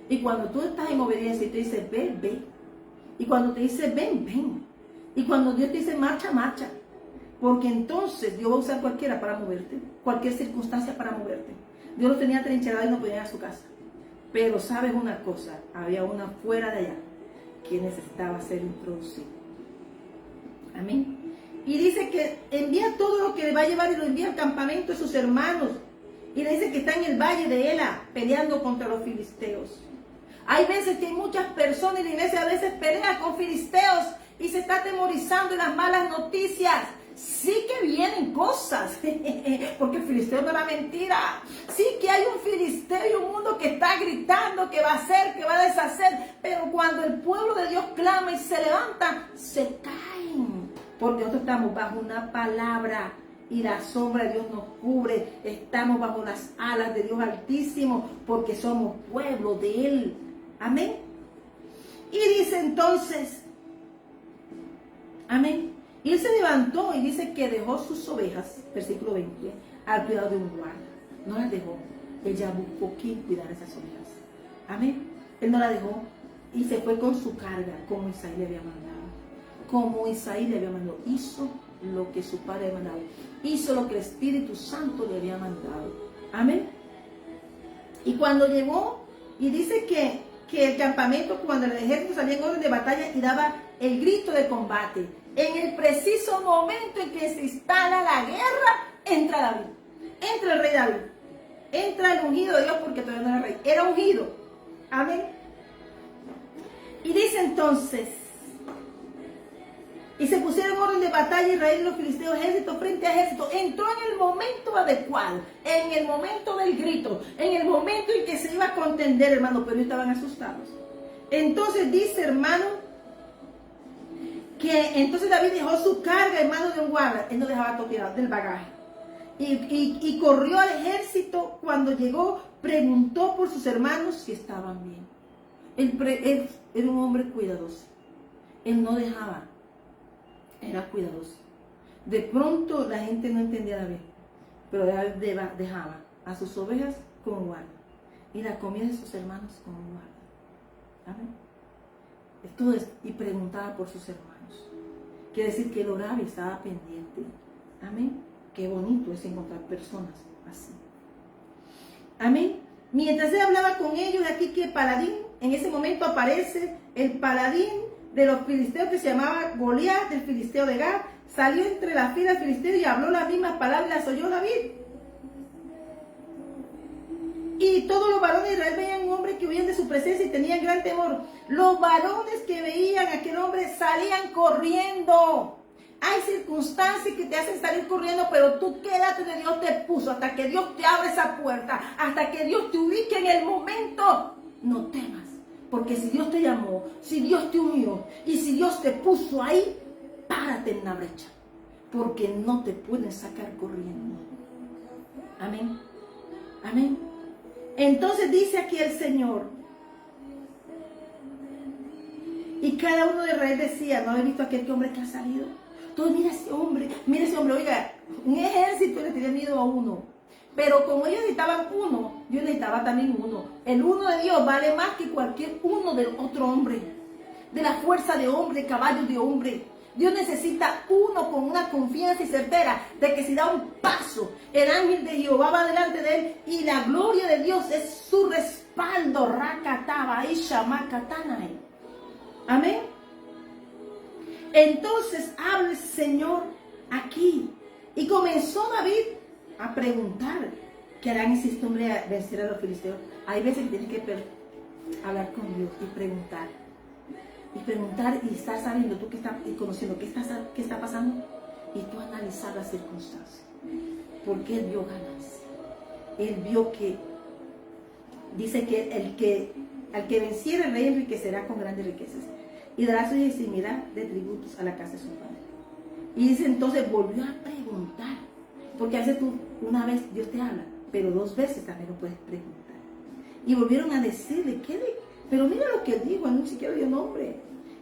Y cuando tú estás en obediencia y te dice, ve, ve. Y cuando te dice, ven, ven. Y cuando Dios te dice, marcha, marcha. Porque entonces Dios va a usar cualquiera para moverte. Cualquier circunstancia para moverte. Dios los tenía trincherados y no podían ir a su casa. Pero sabes una cosa. Había una fuera de allá que necesitaba ser introducido. Amén. Y dice que envía todo lo que le va a llevar y lo envía al campamento de sus hermanos. Y le dice que está en el valle de Ela peleando contra los filisteos. Hay veces que hay muchas personas en la iglesia a veces pelea con filisteos y se está atemorizando en las malas noticias. Sí que vienen cosas, porque el filisteo no es la mentira. Sí que hay un filisteo y un mundo que está gritando que va a hacer, que va a deshacer. Pero cuando el pueblo de Dios clama y se levanta, se caen. Porque nosotros estamos bajo una palabra y la sombra de Dios nos cubre. Estamos bajo las alas de Dios Altísimo porque somos pueblo de Él. Amén. Y dice entonces, amén. Y él se levantó y dice que dejó sus ovejas, versículo 20, al cuidado de un guarda. No las dejó. Ella buscó quién cuidar esas ovejas. Amén. Él no las dejó y se fue con su carga, como Isaí le había mandado. Como Isaí le había mandado. Hizo lo que su padre había mandado. Hizo lo que el Espíritu Santo le había mandado. Amén. Y cuando llegó, y dice que el campamento, cuando el ejército salía en orden de batalla y daba el grito de combate, en el preciso momento en que se instala la guerra, entra David, entra el rey David, entra el ungido de Dios, porque todavía no era rey, era ungido. Amén. Y dice entonces, y se pusieron en orden de batalla Israel y los filisteos, ejército frente a ejército. Entró en el momento adecuado, en el momento del grito, en el momento en que se iba a contender, hermano, pero ellos estaban asustados. Entonces dice, hermano, que entonces David dejó su carga en manos de un guarda. Él no dejaba todo tirado del bagaje. Y corrió al ejército. Cuando llegó, preguntó por sus hermanos si estaban bien. Él era un hombre cuidadoso. Él no dejaba, era cuidadoso. De pronto la gente no entendía la bien, pero él dejaba a sus ovejas como guarda y la comida de sus hermanos como guarda. Amén. Entonces, y preguntaba por sus hermanos. Quiere decir que él oraba y estaba pendiente. Amén. Qué bonito es encontrar personas así. Amén. Mientras él hablaba con ellos, aquí que el paladín, en ese momento aparece el paladín de los filisteos que se llamaba Goliat, del filisteo de Gat, salió entre las filas filisteos y habló las mismas palabras y las oyó David. Y todos los varones de Israel veían un hombre que huían de su presencia y tenían gran temor. Los varones que veían a aquel hombre salían corriendo. Hay circunstancias que te hacen salir corriendo, pero tú quédate donde Dios te puso, hasta que Dios te abra esa puerta, hasta que Dios te ubique en el momento. No temas, porque si Dios te llamó, si Dios te unió y si Dios te puso ahí, párate en la brecha, porque no te pueden sacar corriendo. Amén. Amén. Entonces dice aquí el Señor, y cada uno de Israel decía, ¿no he visto aquel hombre que ha salido? Entonces mira ese hombre, oiga, un ejército le tenía miedo a uno, pero como ellos necesitaban uno, yo necesitaba también uno. El uno de Dios vale más que cualquier uno del otro hombre, de la fuerza de hombre, caballos de hombre. Dios necesita uno con una confianza y certera de que si da un paso, el ángel de Jehová va delante de él y la gloria de Dios es su respaldo. Rakataba y Shamakatanai. Amén. Entonces habla el Señor aquí. Y comenzó David a preguntar, ¿qué harán si este hombre vencer a los filisteos? Hay veces que tienes que hablar con Dios y preguntar. Y estar sabiendo tú que estás y conociendo qué está pasando y tú analizar las circunstancias. Porque él vio ganas. Él vio que dice que al que venciera el rey enriquecerá con grandes riquezas y dará su eximidad de tributos a la casa de su padre. Y dice entonces volvió a preguntar, porque a veces tú una vez Dios te habla, pero dos veces también lo puedes preguntar. Y volvieron a decirle, pero mira lo que dijo, él ni siquiera dio nombre.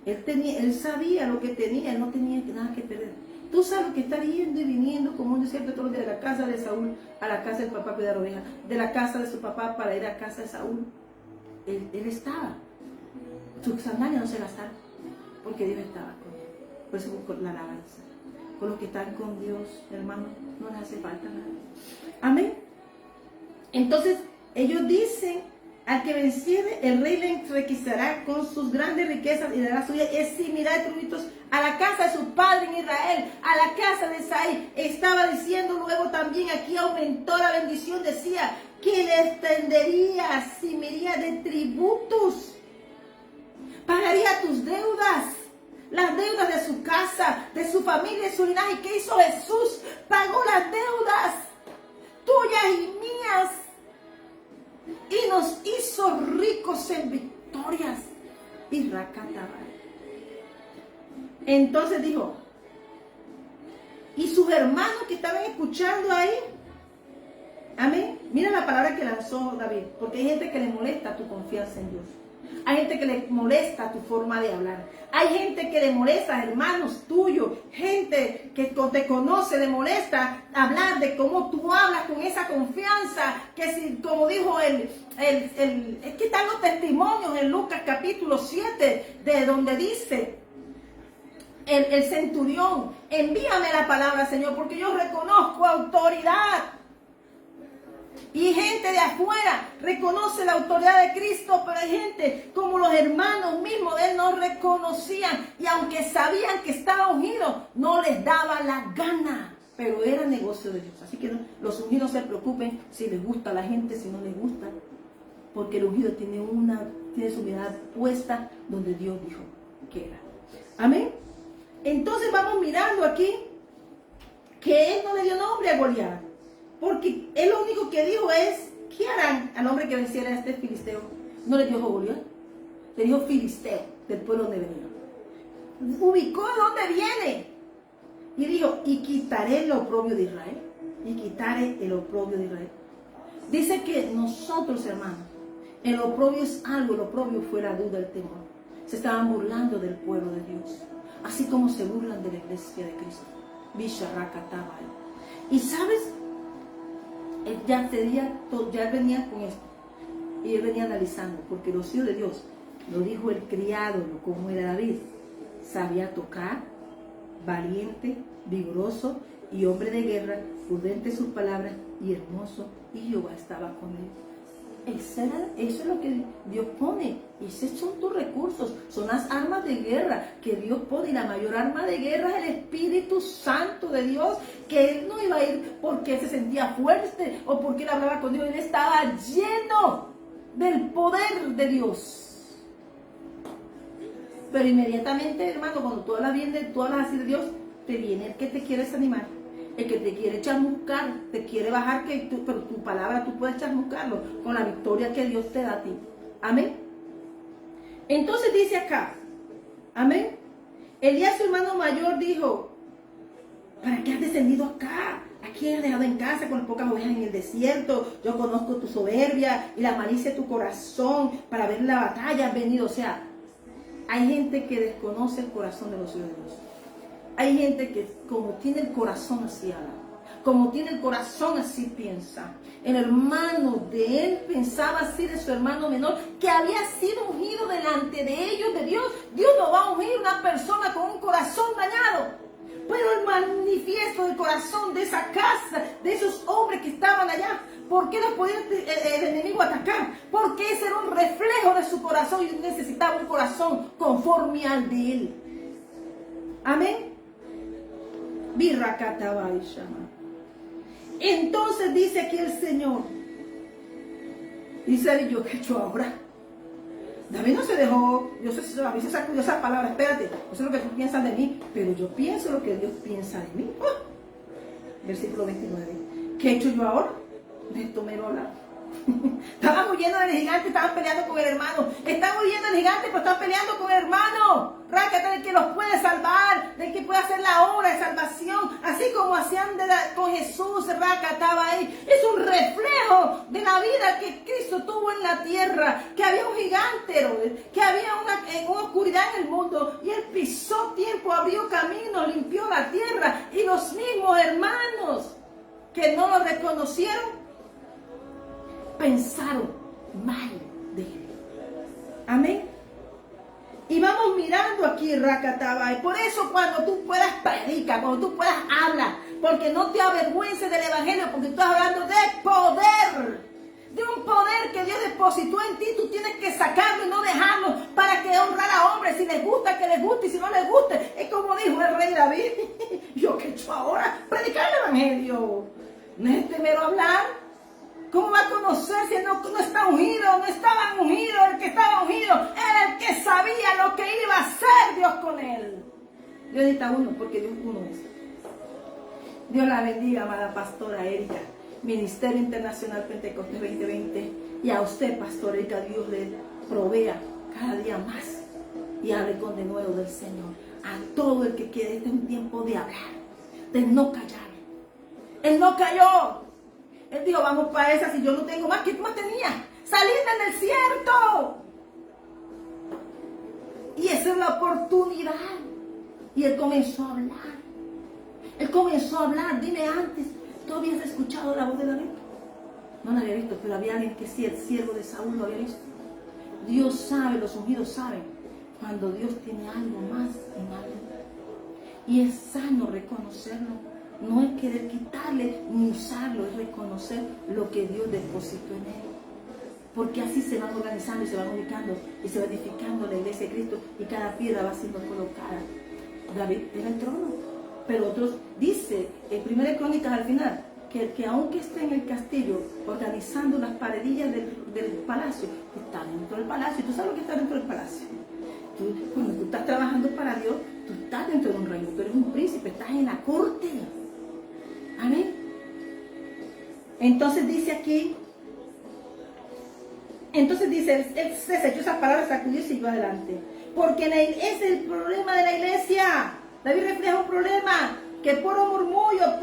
Él sabía lo que tenía, él no tenía nada que perder. Tú sabes que está yendo y viniendo como un desierto todos los días de la casa de Saúl a la casa del papá para cuidar ovejas, de la casa de su papá para ir a la casa de Saúl. Él estaba. Sus sandalias no se gastaron, porque Dios estaba con él. Por eso con la alabanza. Con los que están con Dios, hermano, no les hace falta nada. Amén. Entonces, ellos dicen, al que venciere, el rey le enriquecerá con sus grandes riquezas y dará suya eximidad de tributos a la casa de su padre en Israel, a la casa de Isaí. Estaba diciendo luego también, aquí aumentó la bendición, decía, que le extendería eximidad de tributos, pagaría tus deudas, las deudas de su casa, de su familia, de su linaje. ¿Qué hizo Jesús? Pagó las deudas tuyas y mías. Y nos hizo ricos en victorias. Y Rakataba. Entonces dijo, y sus hermanos que estaban escuchando ahí, amén. Mira la palabra que lanzó David, porque hay gente que le molesta tu confianza en Dios. Hay gente que le molesta tu forma de hablar. Hay gente que le molesta, hermanos tuyos, gente que te conoce, le molesta hablar de cómo tú hablas con esa confianza, que si, como dijo es que están los testimonios en Lucas capítulo 7, de donde dice el centurión, envíame la palabra, Señor, porque yo reconozco autoridad. Y gente de afuera reconoce la autoridad de Cristo, pero hay gente como los hermanos mismos de él no reconocían. Y aunque sabían que estaba ungido, no les daba la gana. Pero era negocio de Dios. Así que los ungidos no se preocupen si les gusta a la gente, si no les gusta. Porque el ungido tiene su mirada puesta donde Dios dijo que era. Amén. Entonces vamos mirando aquí que él no le dio nombre a Goliat. Porque él lo único que dijo es, ¿qué harán al hombre que venciera a este filisteo? No le dijo Goliat, le dijo filisteo, del pueblo donde venía. Ubicó de dónde viene. Y dijo, y quitaré el oprobio de Israel. Y quitaré el oprobio de Israel. Dice que nosotros, hermanos, El oprobio es algo, el oprobio fue la duda, el temor. Se estaban burlando del pueblo de Dios, así como se burlan de la iglesia de Cristo. Y sabes, ya él venía con esto, y él venía analizando, porque los hijos de Dios, lo dijo el criado, como era David, sabía tocar, valiente, vigoroso y hombre de guerra, prudente sus palabras y hermoso, y Jehová estaba con él. Eso es lo que Dios pone, y esos son tus recursos, son las armas de guerra que Dios pone, y la mayor arma de guerra es el Espíritu Santo de Dios, que él no iba a ir porque se sentía fuerte o porque él hablaba con Dios, él estaba lleno del poder de Dios. Pero inmediatamente, hermano, cuando tú hablas bien tú hablas así de Dios, te viene el que te quiere desanimar, el que te quiere chamuscar, te quiere bajar, pero tu palabra tú puedes chamuscarlo con la victoria que Dios te da a ti. Amén. Entonces dice acá, amén. Elías, su hermano mayor, dijo: ¿para qué has descendido acá? Aquí has dejado en casa con pocas ovejas en el desierto. Yo conozco tu soberbia y la malicia de tu corazón. Para ver la batalla has venido. O sea, hay gente que desconoce el corazón de los hijos de Dios. Hay gente que como tiene el corazón así habla, como tiene el corazón así piensa. El hermano de él pensaba así de su hermano menor, que había sido ungido delante de ellos, de Dios. Dios no va a ungir una persona con un corazón dañado. Pero el manifiesto del corazón de esa casa, de esos hombres que estaban allá, ¿por qué no podía el enemigo atacar? Porque ese era un reflejo de su corazón y necesitaba un corazón conforme al de él. Amén. Entonces dice aquí el Señor, dice: ¿yo qué he hecho ahora? David no se dejó, yo sé si a mí se sacudió esa palabra, espérate, no sé lo que tú piensas de mí, pero yo pienso lo que Dios piensa de mí. Versículo 29. ¿Qué he hecho yo ahora? De esto me lo hablar. Estaban huyendo del gigante, estaban peleando con el hermano. Están huyendo del gigante, pero están peleando con el hermano. Rácate, del que los puede salvar, del que puede hacer la obra de salvación, así como hacían con Jesús. Rácataba ahí. Es un reflejo de la vida que Cristo tuvo en la tierra, que había un gigante, que había una oscuridad en el mundo, y él pisó tiempo, abrió camino, limpió la tierra, y los mismos hermanos que no lo reconocieron pensaron mal de él. Amén. Y vamos mirando aquí, Rakatabai. Por eso cuando tú puedas predicar, cuando tú puedas hablar, porque no te avergüences del evangelio, porque tú estás hablando de poder, de un poder que Dios depositó en ti. Tú tienes que sacarlo y no dejarlo para que honrar a hombres. Si les gusta, que les guste, y si no les guste, es como dijo el rey David: ¿yo qué he hecho ahora? Predicar el evangelio. ¿No es primero hablar? ¿Cómo va a conocer si no está ungido? No estaba ungido. El que estaba ungido era el que sabía lo que iba a hacer Dios con él. Dios necesita uno, porque Dios uno es. Dios la bendiga, amada pastora Erika, Ministerio Internacional Pentecostés 2020. Y a usted, pastora Erika, Dios le provea cada día más y hable con denuedo del Señor. A todo el que quiere, este es un tiempo de hablar, de no callar. Él no cayó. Él dijo: vamos para esa, si yo no tengo más. ¿Qué más tenía? Salir del desierto. Y esa es la oportunidad. Y él comenzó a hablar. Él comenzó a hablar. Dime antes, ¿tú habías escuchado la voz de David? No la había visto, pero había alguien que sí, el siervo de Saúl, lo había visto. Dios sabe, los ungidos saben cuando Dios tiene algo más en alguien. Y es sano reconocerlo. No es querer quitarle ni usarlo, es reconocer lo que Dios depositó en él. Porque así se van organizando y se van ubicando y se va edificando la iglesia de Cristo, y cada piedra va siendo colocada. David era el trono, pero otros, dice en 1 Crónicas al final, que aunque esté en el castillo organizando las paredillas del palacio, está dentro del palacio. ¿Y tú sabes lo que está dentro del palacio? Cuando tú estás trabajando para Dios, tú estás dentro de un reino, tú eres un príncipe, estás en la corte. Amén. Entonces dice aquí, él se echó esas palabras, sacudió y siguió adelante. Porque es el problema de la iglesia. David refleja un problema, que puro murmullo,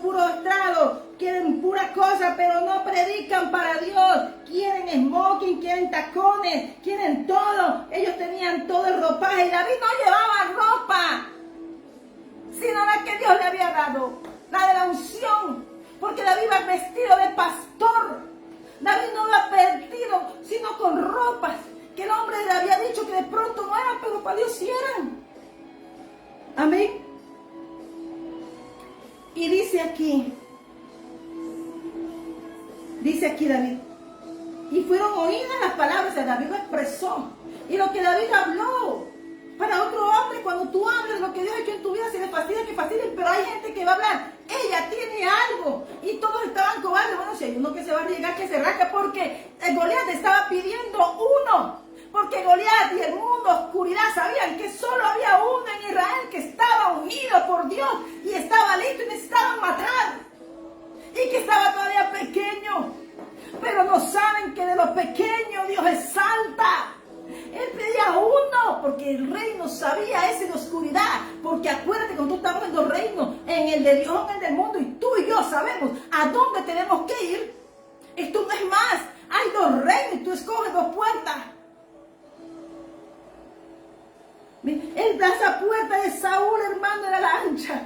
puro estrado, quieren pura cosa, pero no predican para Dios. Quieren smoking, quieren tacones, quieren todo. Ellos tenían todo el ropaje y David no llevaba ropa, sino la que Dios le había dado, la de la unción, porque David iba vestido de pastor. David no iba perdido, sino con ropas que el hombre le había dicho que de pronto no eran, pero para Dios sí eran. Amén. Y dice aquí David, y fueron oídas las palabras de David, lo expresó. Y lo que David habló para otro hombre, cuando tú hablas lo que Dios ha hecho en tu vida, si le fastidia, que fastidie, pero hay gente que va a hablar, ella tiene algo, y todos estaban cobardes. Bueno, si hay uno que se va a arriesgar, que se rasca, porque Goliat estaba pidiendo uno, porque Goliat y el mundo, oscuridad, sabían que solo había uno en Israel que estaba ungido por Dios, y estaba listo y necesitaban matar, y que estaba todavía pequeño, pero no saben que de los pequeños Dios exalta. Él pedía uno, porque el reino sabía ese de oscuridad, porque acuérdate, cuando tú estamos en los reinos, en el de Dios, en el del mundo, y tú y yo sabemos a dónde tenemos que ir. Esto no es más, hay dos reinos y tú escoges dos puertas. Esa puerta de Saúl, hermano, era la ancha.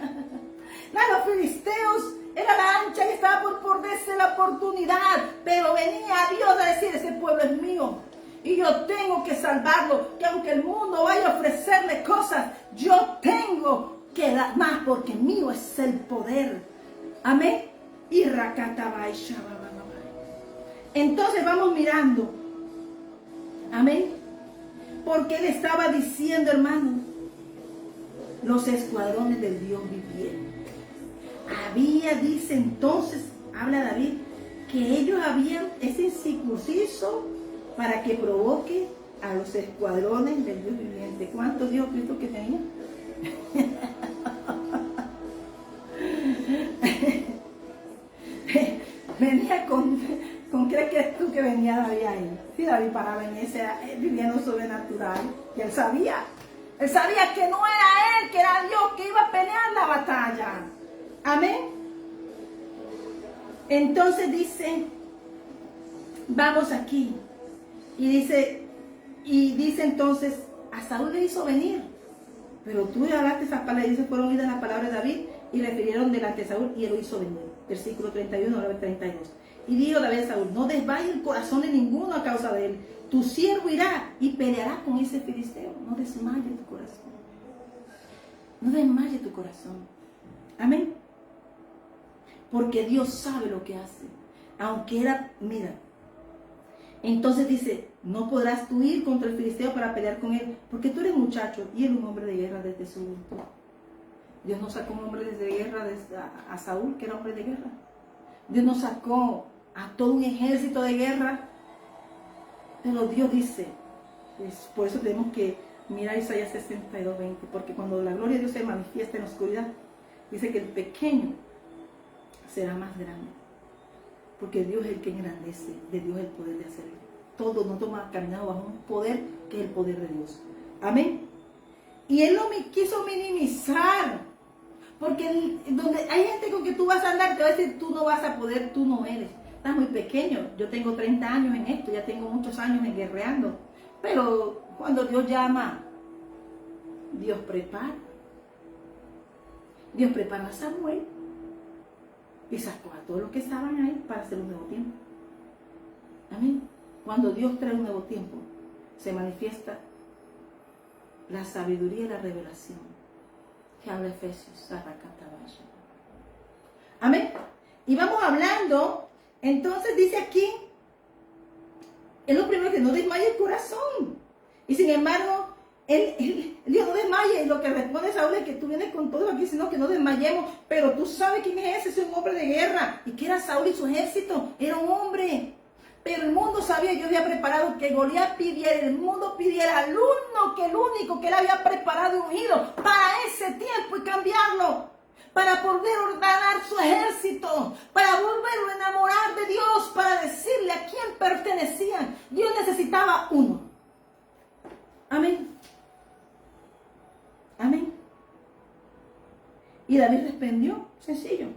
La de los filisteos era la ancha y estaba por perderse la oportunidad, pero venía Dios a decir, ese pueblo es mío. Y yo tengo que salvarlo, que aunque el mundo vaya a ofrecerle cosas, yo tengo que dar más, porque mío es el poder. Amén. Y Rakatabai Shabababai. Entonces vamos mirando. Amén. Porque él estaba diciendo, hermano, los escuadrones del Dios viviente. Había, dice entonces, habla David, que ellos habían ese incircunciso para que provoque a los escuadrones del Dios viviente. ¿Cuántos Dios Cristo que tenía? Venía con ¿qué crees tú que venía David ahí? Sí, David paraba en ese, viviendo sobrenatural. Y él sabía que no era él, que era Dios que iba a pelear la batalla. Amén. Entonces dice, vamos aquí. Y dice entonces, a Saúl le hizo venir, pero tú le hablaste esas palabras, y dice, fueron oídas las palabras de David, y refirieron delante de Saúl, y él lo hizo venir. Versículo 31, 32. Y dijo David a Saúl, no desmayes el corazón de ninguno a causa de él, tu siervo irá y peleará con ese filisteo. No desmayes tu corazón. No desmayes tu corazón. Amén. Porque Dios sabe lo que hace. Aunque era, mira, entonces dice, no podrás tú ir contra el filisteo para pelear con él, porque tú eres muchacho y él un hombre de guerra desde su juventud. Dios no sacó un hombre de guerra a Saúl, que era hombre de guerra. Dios no sacó a todo un ejército de guerra. Pero Dios dice, pues, por eso tenemos que mirar Isaías 62:20, porque cuando la gloria de Dios se manifiesta en la oscuridad, dice que el pequeño será más grande. Porque Dios es el que engrandece, de Dios el poder de hacerlo. Todos nosotros hemos caminado bajo un poder que es el poder de Dios. Amén. Y Él no me quiso minimizar. Porque donde hay gente con que tú vas a andar, te va a decir, tú no vas a poder, tú no eres. Estás muy pequeño. Yo tengo 30 años en esto, ya tengo muchos años en guerreando. Pero cuando Dios llama, Dios prepara. Dios prepara a Samuel. Y sacó a todos los que estaban ahí para hacer un nuevo tiempo. Amén. Cuando Dios trae un nuevo tiempo, se manifiesta la sabiduría y la revelación que habla Efesios. Amén. Y vamos hablando, entonces dice aquí, es lo primero que no desmaye el corazón. Y sin embargo, él dijo, no desmaye. Y lo que responde Saúl es que tú vienes con todo aquí, sino que no desmayemos. Pero tú sabes quién es ese, es un hombre de guerra. ¿Y qué era Saúl y su ejército? Era un hombre. Pero el mundo sabía, yo había preparado que Goliat pidiera, el mundo pidiera al único que él había preparado y ungido para ese tiempo y cambiarlo. Para poder ordenar su ejército, para volverlo a enamorar de Dios, para decirle a quién pertenecían. Dios necesitaba uno. Amén. Amén. Y David respondió, sencillo.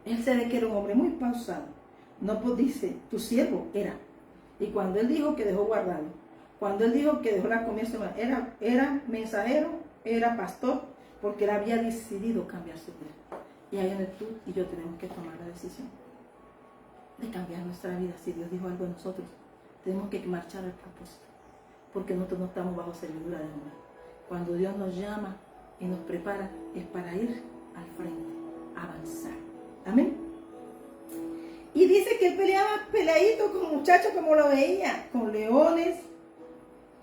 Él se ve que era un hombre muy pausado. No pues dice, tu siervo era. Y cuando él dijo que dejó guardado, cuando él dijo que dejó la comida, era mensajero, era pastor, porque él había decidido cambiar su vida. Y ahí es donde tú y yo tenemos que tomar la decisión de cambiar nuestra vida. Si Dios dijo algo de nosotros, tenemos que marchar al propósito, porque nosotros no estamos bajo servidumbre de hombre. Cuando Dios nos llama y nos prepara, es para ir al frente, avanzar. Amén. Y dice que él peleaba peleadito con muchachos como lo veía, con leones,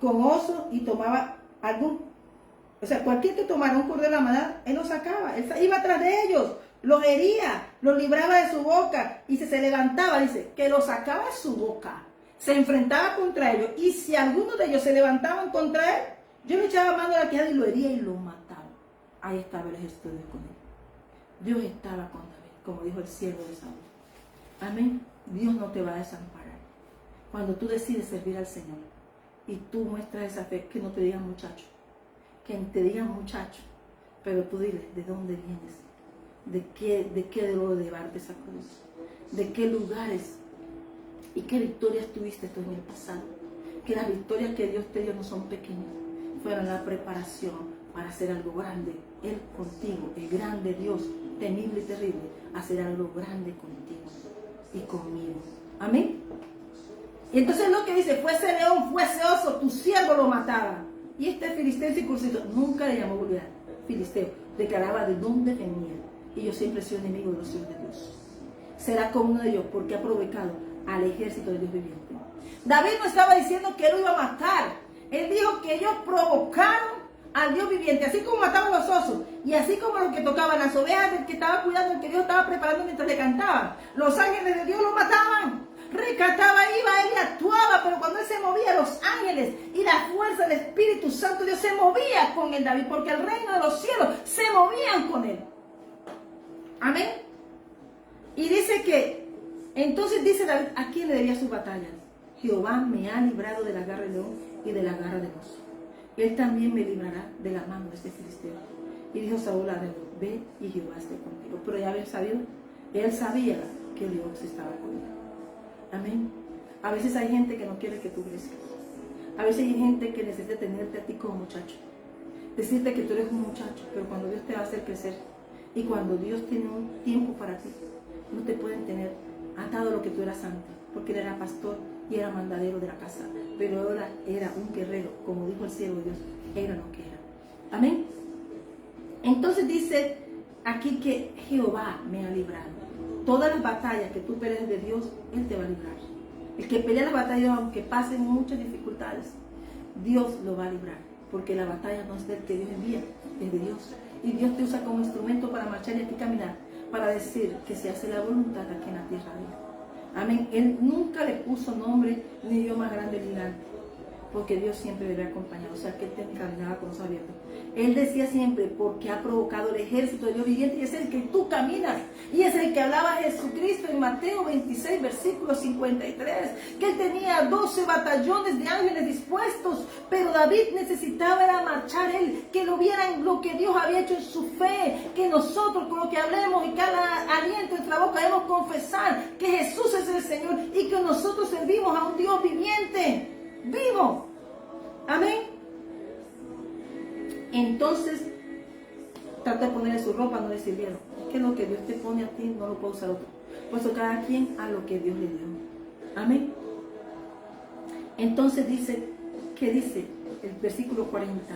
con osos, y tomaba cualquier que tomara un cordero de la manada, él lo sacaba, él iba atrás de ellos, los hería, los libraba de su boca, y se levantaba, dice, que los sacaba de su boca, se enfrentaba contra ellos, y si alguno de ellos se levantaban contra él, yo le echaba mano a la quijada y lo hería y lo mataba. Ahí estaba el ejército de Dios con él. Dios estaba con David, como dijo el siervo de Saúl. Amén. Dios no te va a desamparar. Cuando tú decides servir al Señor y tú muestras esa fe, que no te digan muchacho, que te digan muchacho, pero tú dile de dónde vienes, de qué debo llevarte esa cruz, de qué lugares y qué victorias tuviste tú en el pasado, que las victorias que Dios te dio no son pequeñas, fueron la preparación para hacer algo grande. Él contigo, el grande Dios, temible y terrible, hacer algo grande contigo y conmigo. Amén. Y entonces lo que dice, fuese león, fuese oso, tu siervo lo mataba. Y este filisteo circuncito nunca le llamó vulgar. Filisteo declaraba de dónde venía. Y yo siempre he sido enemigo de los hijos de Dios. Será como uno de ellos porque ha provocado al ejército de Dios viviente. David no estaba diciendo que él lo iba a matar. Él dijo que ellos provocaron al Dios viviente, así como mataban los osos, y así como los que tocaban las ovejas del que estaba cuidando, el que Dios estaba preparando mientras le cantaban. Los ángeles de Dios lo mataban. Rescataba, iba, él y actuaba, pero cuando él se movía, los ángeles y la fuerza del Espíritu Santo de Dios se movía con el David, porque el reino de los cielos se movían con él. Amén. Y dice que, entonces dice David, ¿a quién le debía sus batallas? Jehová me ha librado de la garra del león y de la garra del oso. Él también me librará de la mano de este filisteo. Y dijo Saúl a David, ve y Jehová esté contigo. Pero ya había sabido, él sabía que Dios estaba con él. Amén. A veces hay gente que no quiere que tú crezcas. A veces hay gente que necesita tenerte a ti como muchacho. Decirte que tú eres un muchacho, pero cuando Dios te va a hacer crecer y cuando Dios tiene un tiempo para ti, no te pueden tener atado a lo que tú eras antes, porque él era pastor y era mandadero de la casa, pero ahora era un guerrero, como dijo el siervo de Dios, era lo que era. Amén. Entonces dice aquí que Jehová me ha librado. Todas las batallas que tú pelees de Dios, Él te va a librar. El que pelea las batallas, aunque pasen muchas dificultades, Dios lo va a librar, porque la batalla no es del que Dios envía, es de Dios. Y Dios te usa como instrumento para marchar y aquí caminar, para decir que se hace la voluntad aquí en la tierra de Dios. Amén. Él nunca le puso nombre ni dio más grande ni grande, porque Dios siempre le había acompañado, o sea que él te caminaba con los abiertos. Él decía siempre, porque ha provocado el ejército de Dios viviente, y es el que tú caminas, y es el que hablaba Jesucristo en Mateo 26, versículo 53, que él tenía 12 batallones de ángeles dispuestos, pero David necesitaba era marchar él, que lo vieran lo que Dios había hecho en su fe, que nosotros con lo que hablemos y cada aliento de nuestra boca debemos confesar que Jesús es el Señor y que nosotros servimos a un Dios viviente, vivo. Amén. Entonces trata de ponerle su ropa, no le sirvieron. Es que lo que Dios te pone a ti no lo puede usar otro. Por eso cada quien a lo que Dios le dio. Amén. Entonces dice, ¿qué dice? El versículo 40.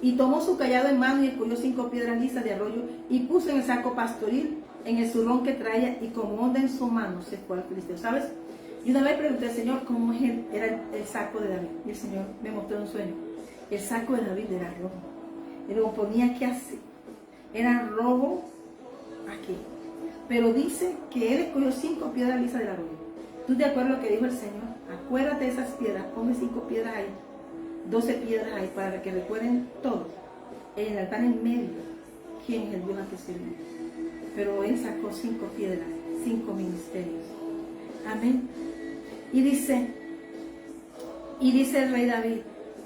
Y tomó su callado en mano y escogió 5 piedras lisas de arroyo y puso en el saco pastoril, en el zurrón que traía, y con onda en su mano se fue al filisteo. ¿Sabes? Y una vez pregunté al Señor cómo era el saco de David. Y el Señor me mostró un sueño. El saco de David era rojo. Él lo ponía aquí así. Era rojo aquí. Pero dice que él escogió 5 piedras lisas del arroyo. ¿Tú te acuerdas lo que dijo el Señor? Acuérdate de esas piedras. Ponme 5 piedras ahí. 12 piedras ahí para que recuerden todo. El altar en medio. ¿Quién es el Dios al que servimos? Pero él sacó 5 piedras. 5 ministerios. Amén. Y dice el rey David,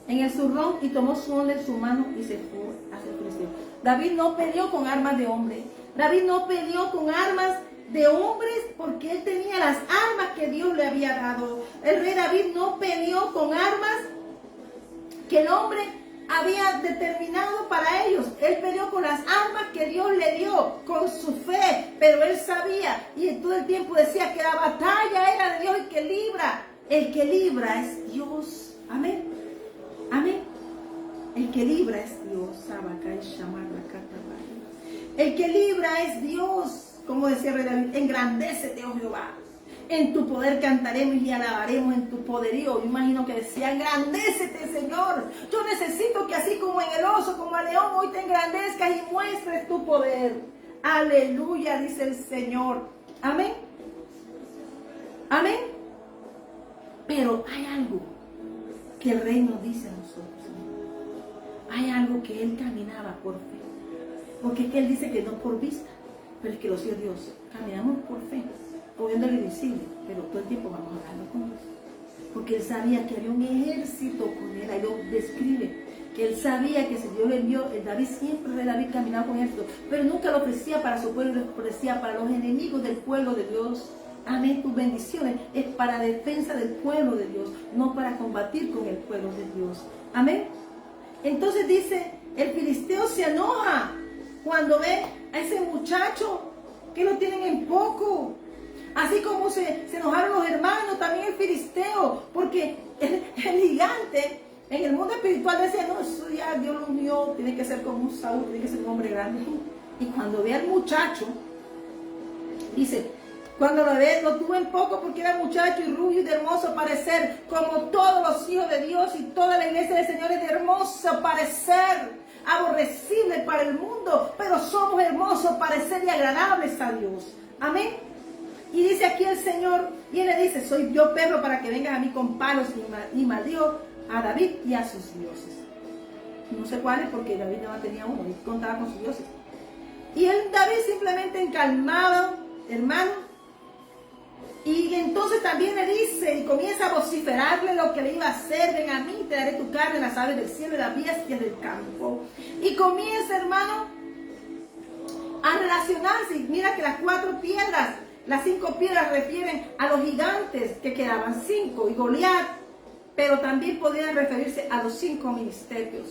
en el zurrón, y tomó su onda en su mano y se fue hacia el filisteo. David no peleó con armas de hombre. David no peleó con armas de hombres porque él tenía las armas que Dios le había dado. El rey David no peleó con armas que el hombre había determinado para ellos. Él peleó con las armas que Dios le dio, con su fe, pero él sabía y todo el tiempo decía que la batalla era de Dios y que libra. El que libra es Dios. Amén. Amén. El que libra es Dios. El que libra es Dios. Como decía el rey David, engrandécete, oh Jehová. En tu poder cantaremos y alabaremos en tu poderío. Yo imagino que decía, engrandécete, Señor. Yo necesito que así como en el oso, como al león, hoy te engrandezcas y muestres tu poder. Aleluya, dice el Señor. Amén. Amén. Pero hay algo que el rey nos dice a nosotros. Hay algo que él caminaba por fe. Porque es que él dice que no por vista, pero es que lo sé Dios. Caminamos por fe, viendo lo invisible, pero todo el tiempo vamos hablando con Dios. Porque él sabía que había un ejército con él. Ahí lo describe. Que él sabía que si Dios le envió, el David siempre de David caminaba con ejército, pero nunca lo ofrecía para su pueblo, lo ofrecía para los enemigos del pueblo de Dios. Amén, tus bendiciones es para defensa del pueblo de Dios, no para combatir con el pueblo de Dios. Amén. Entonces dice, el filisteo se enoja cuando ve a ese muchacho que lo tienen en poco. Así como se enojaron los hermanos, también el filisteo, porque el gigante en el mundo espiritual decía, no, eso ya Dios lo unió, tiene que ser como un Saúl, tiene que ser un hombre grande. Y cuando ve al muchacho, dice, cuando lo ve, lo tuvo en poco porque era muchacho y rubio y de hermoso parecer, como todos los hijos de Dios y toda la iglesia del Señor es de hermoso parecer, aborrecible para el mundo, pero somos hermosos parecer y agradables a Dios. Amén. Y dice aquí el Señor, y él le dice, soy yo perro para que vengas a mí con palos, y maldijo a David y a sus dioses. No sé cuáles, porque David no tenía uno, y contaba con sus dioses. Y David simplemente encalmado, hermano, y entonces también le dice, y comienza a vociferarle lo que le iba a hacer, ven a mí, te daré tu carne, las aves del cielo y las bestias del campo. Y comienza, hermano, a relacionarse, y mira que las 4 piedras, las 5 piedras refieren a los gigantes que quedaban 5 y Goliat, pero también podrían referirse a los 5 ministerios.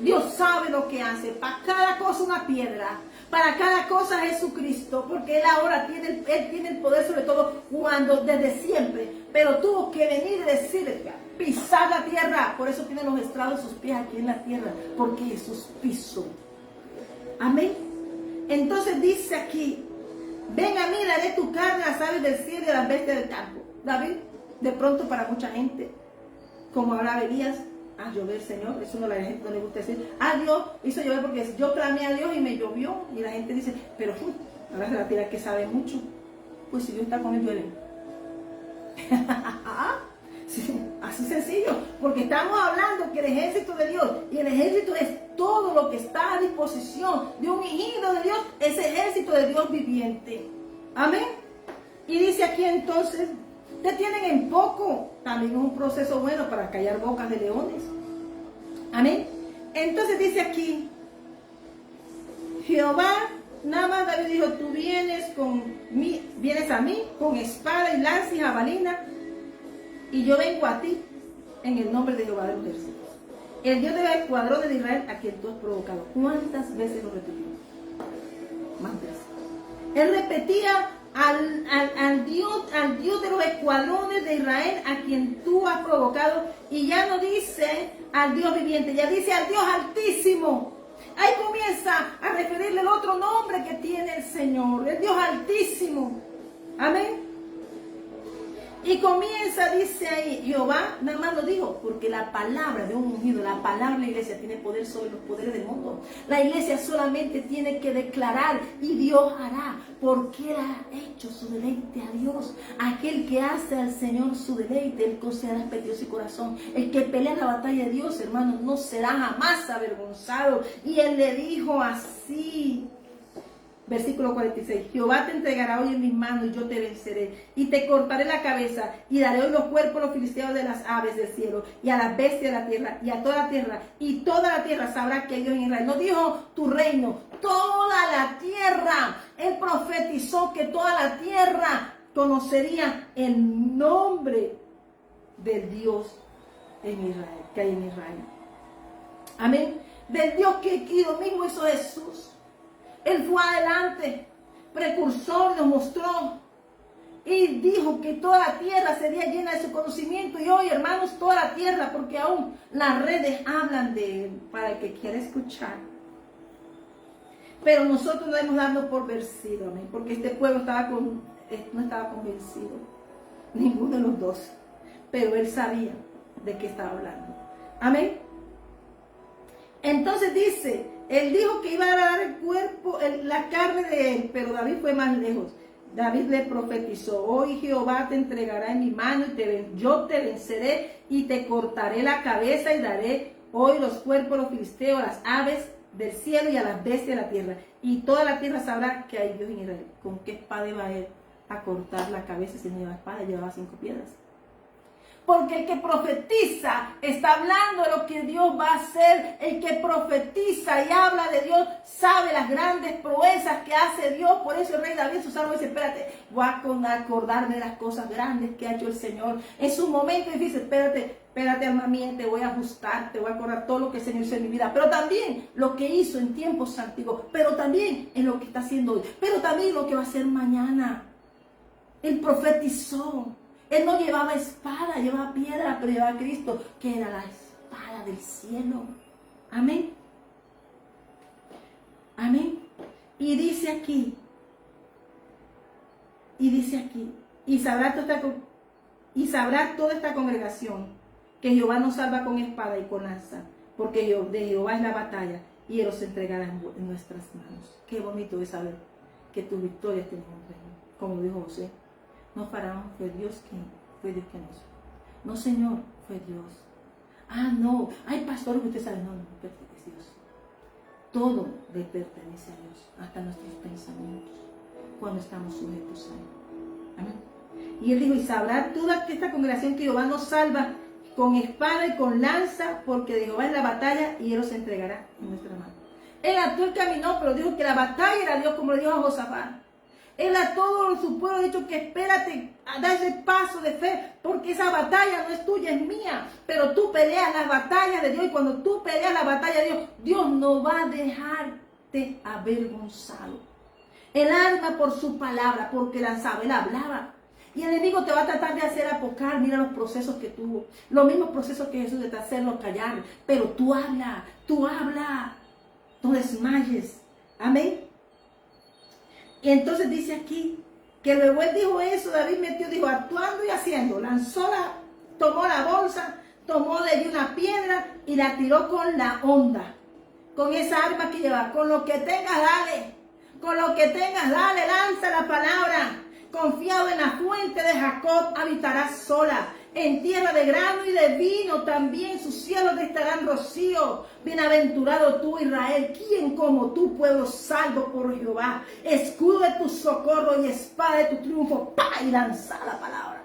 Dios sabe lo que hace, para cada cosa una piedra, para cada cosa Jesucristo, porque Él ahora tiene el poder sobre todo cuando desde siempre, pero tuvo que venir y decirle, pisar la tierra, por eso tienen los estrados de sus pies aquí en la tierra, porque Jesús pisó. Amén. Entonces dice aquí, ven a mí, daré tu carne a las aves del cielo y a las bestias del campo. David, de pronto para mucha gente, como ahora verías, a llover, Señor, eso no la gente no le gusta decir, Dios hizo llover porque yo clamé a Dios y me llovió, y la gente dice, pero ahora se la tira que sabe mucho, pues si Dios está con él, llueve. Sí, así sencillo, porque estamos hablando que el ejército de Dios, y el ejército es todo lo que está a disposición de un hijo de Dios, ese ejército de Dios viviente. Amén. Y dice aquí entonces, te tienen en poco, también es un proceso bueno para callar bocas de leones. Amén. Entonces dice aquí, Jehová, nada más David dijo, tú vienes a mí con espada y lanza y jabalina, y yo vengo a ti en el nombre de Jehová de los ejércitos, el Dios de los escuadrones de Israel, a quien tú has provocado. ¿Cuántas veces lo repitió? Más veces. Él repetía al Dios de los escuadrones de Israel, a quien tú has provocado, y ya no dice al Dios viviente, ya dice al Dios altísimo. Ahí comienza a referirle el otro nombre que tiene el Señor, el Dios altísimo. Amén. Y comienza, dice ahí, Jehová, nada más lo dijo, porque la palabra de un ungido, la palabra de la iglesia tiene poder sobre los poderes del mundo. La iglesia solamente tiene que declarar y Dios hará, porque Él ha hecho su deleite a Dios. Aquel que hace al Señor su deleite, Él concederá respeto y corazón. El que pelea la batalla de Dios, hermanos, no será jamás avergonzado. Y Él le dijo así, Versículo 46. Jehová te entregará hoy en mis manos y yo te venceré. Y te cortaré la cabeza y daré hoy los cuerpos a los filisteos de las aves del cielo y a las bestias de la tierra y a toda la tierra. Y toda la tierra sabrá que hay Dios en Israel. No dijo tu reino, toda la tierra. Él profetizó que toda la tierra conocería el nombre del Dios en Israel, que hay en Israel. Amén. Del Dios que lo mismo hizo Jesús. Él fue adelante, precursor, nos mostró y dijo que toda la tierra sería llena de su conocimiento. Y hoy, hermanos, toda la tierra, porque aún las redes hablan de Él para el que quiera escuchar. Pero nosotros no hemos dado por vencido, amén, porque este pueblo no estaba convencido, ninguno de los dos, pero Él sabía de qué estaba hablando. Amén. Entonces dice, Él dijo que iba a dar el cuerpo, la carne de Él, pero David fue más lejos. David le profetizó, hoy Jehová te entregará en mi mano y yo te venceré y te cortaré la cabeza y daré hoy los cuerpos a los filisteos, a las aves del cielo y a las bestias de la tierra. Y toda la tierra sabrá que hay Dios en Israel. ¿Con qué espada iba a Él a cortar la cabeza si no llevaba espada? Llevaba 5 piedras. Porque el que profetiza está hablando de lo que Dios va a hacer. El que profetiza y habla de Dios sabe las grandes proezas que hace Dios. Por eso el rey David en su salmo dice, espérate, voy a acordarme de las cosas grandes que ha hecho el Señor. En su momento dice, espérate alma mía, te voy a ajustar, te voy a acordar todo lo que el Señor hizo en mi vida. Pero también lo que hizo en tiempos antiguos. Pero también en lo que está haciendo hoy. Pero también lo que va a hacer mañana. Él profetizó. Él no llevaba espada, llevaba piedra, pero llevaba a Cristo, que era la espada del cielo. Amén. Amén. Y dice aquí, y sabrá toda esta congregación que Jehová nos salva con espada y con lanza, porque de Jehová es la batalla y Él los entregará en nuestras manos. Qué bonito es saber que tus victorias tienen un reino, como dijo José. No, Faraón, fue Dios quien nos. No, Señor, fue Dios. Ah, no, hay pastores que usted sabe, no, es Dios. Todo le pertenece a Dios, hasta nuestros pensamientos, cuando estamos sujetos a Él. Amén. Y Él dijo, y sabrá toda esta congregación que Jehová nos salva con espada y con lanza, porque de Jehová es la batalla y Él los entregará en nuestra mano. Él actuó y caminó, pero dijo que la batalla era Dios, como le dijo a Josafat. Él a todo su pueblo ha dicho que espérate, da ese paso de fe, porque esa batalla no es tuya, es mía. Pero tú peleas la batalla de Dios, y cuando tú peleas la batalla de Dios, Dios no va a dejarte avergonzado. Él arma por su palabra, porque la sabe, él hablaba. Y el enemigo te va a tratar de hacer apocar. Mira los procesos que tuvo, los mismos procesos que Jesús, de hacerlo callar. Pero tú habla, no desmayes. Amén. Y entonces dice aquí, que luego él dijo eso, David dijo, actuando y haciendo, tomó la bolsa, tomó de allí una piedra y la tiró con la honda, con esa arma que lleva, con lo que tengas dale, lanza la palabra, confiado en la fuente de Jacob habitarás sola, en tierra de grano y de vino también sus cielos te estarán rocío. Bienaventurado tú, Israel, ¿quién como tú, pueblo salvo por Jehová? Escudo de tu socorro y espada de tu triunfo, y lanza la palabra.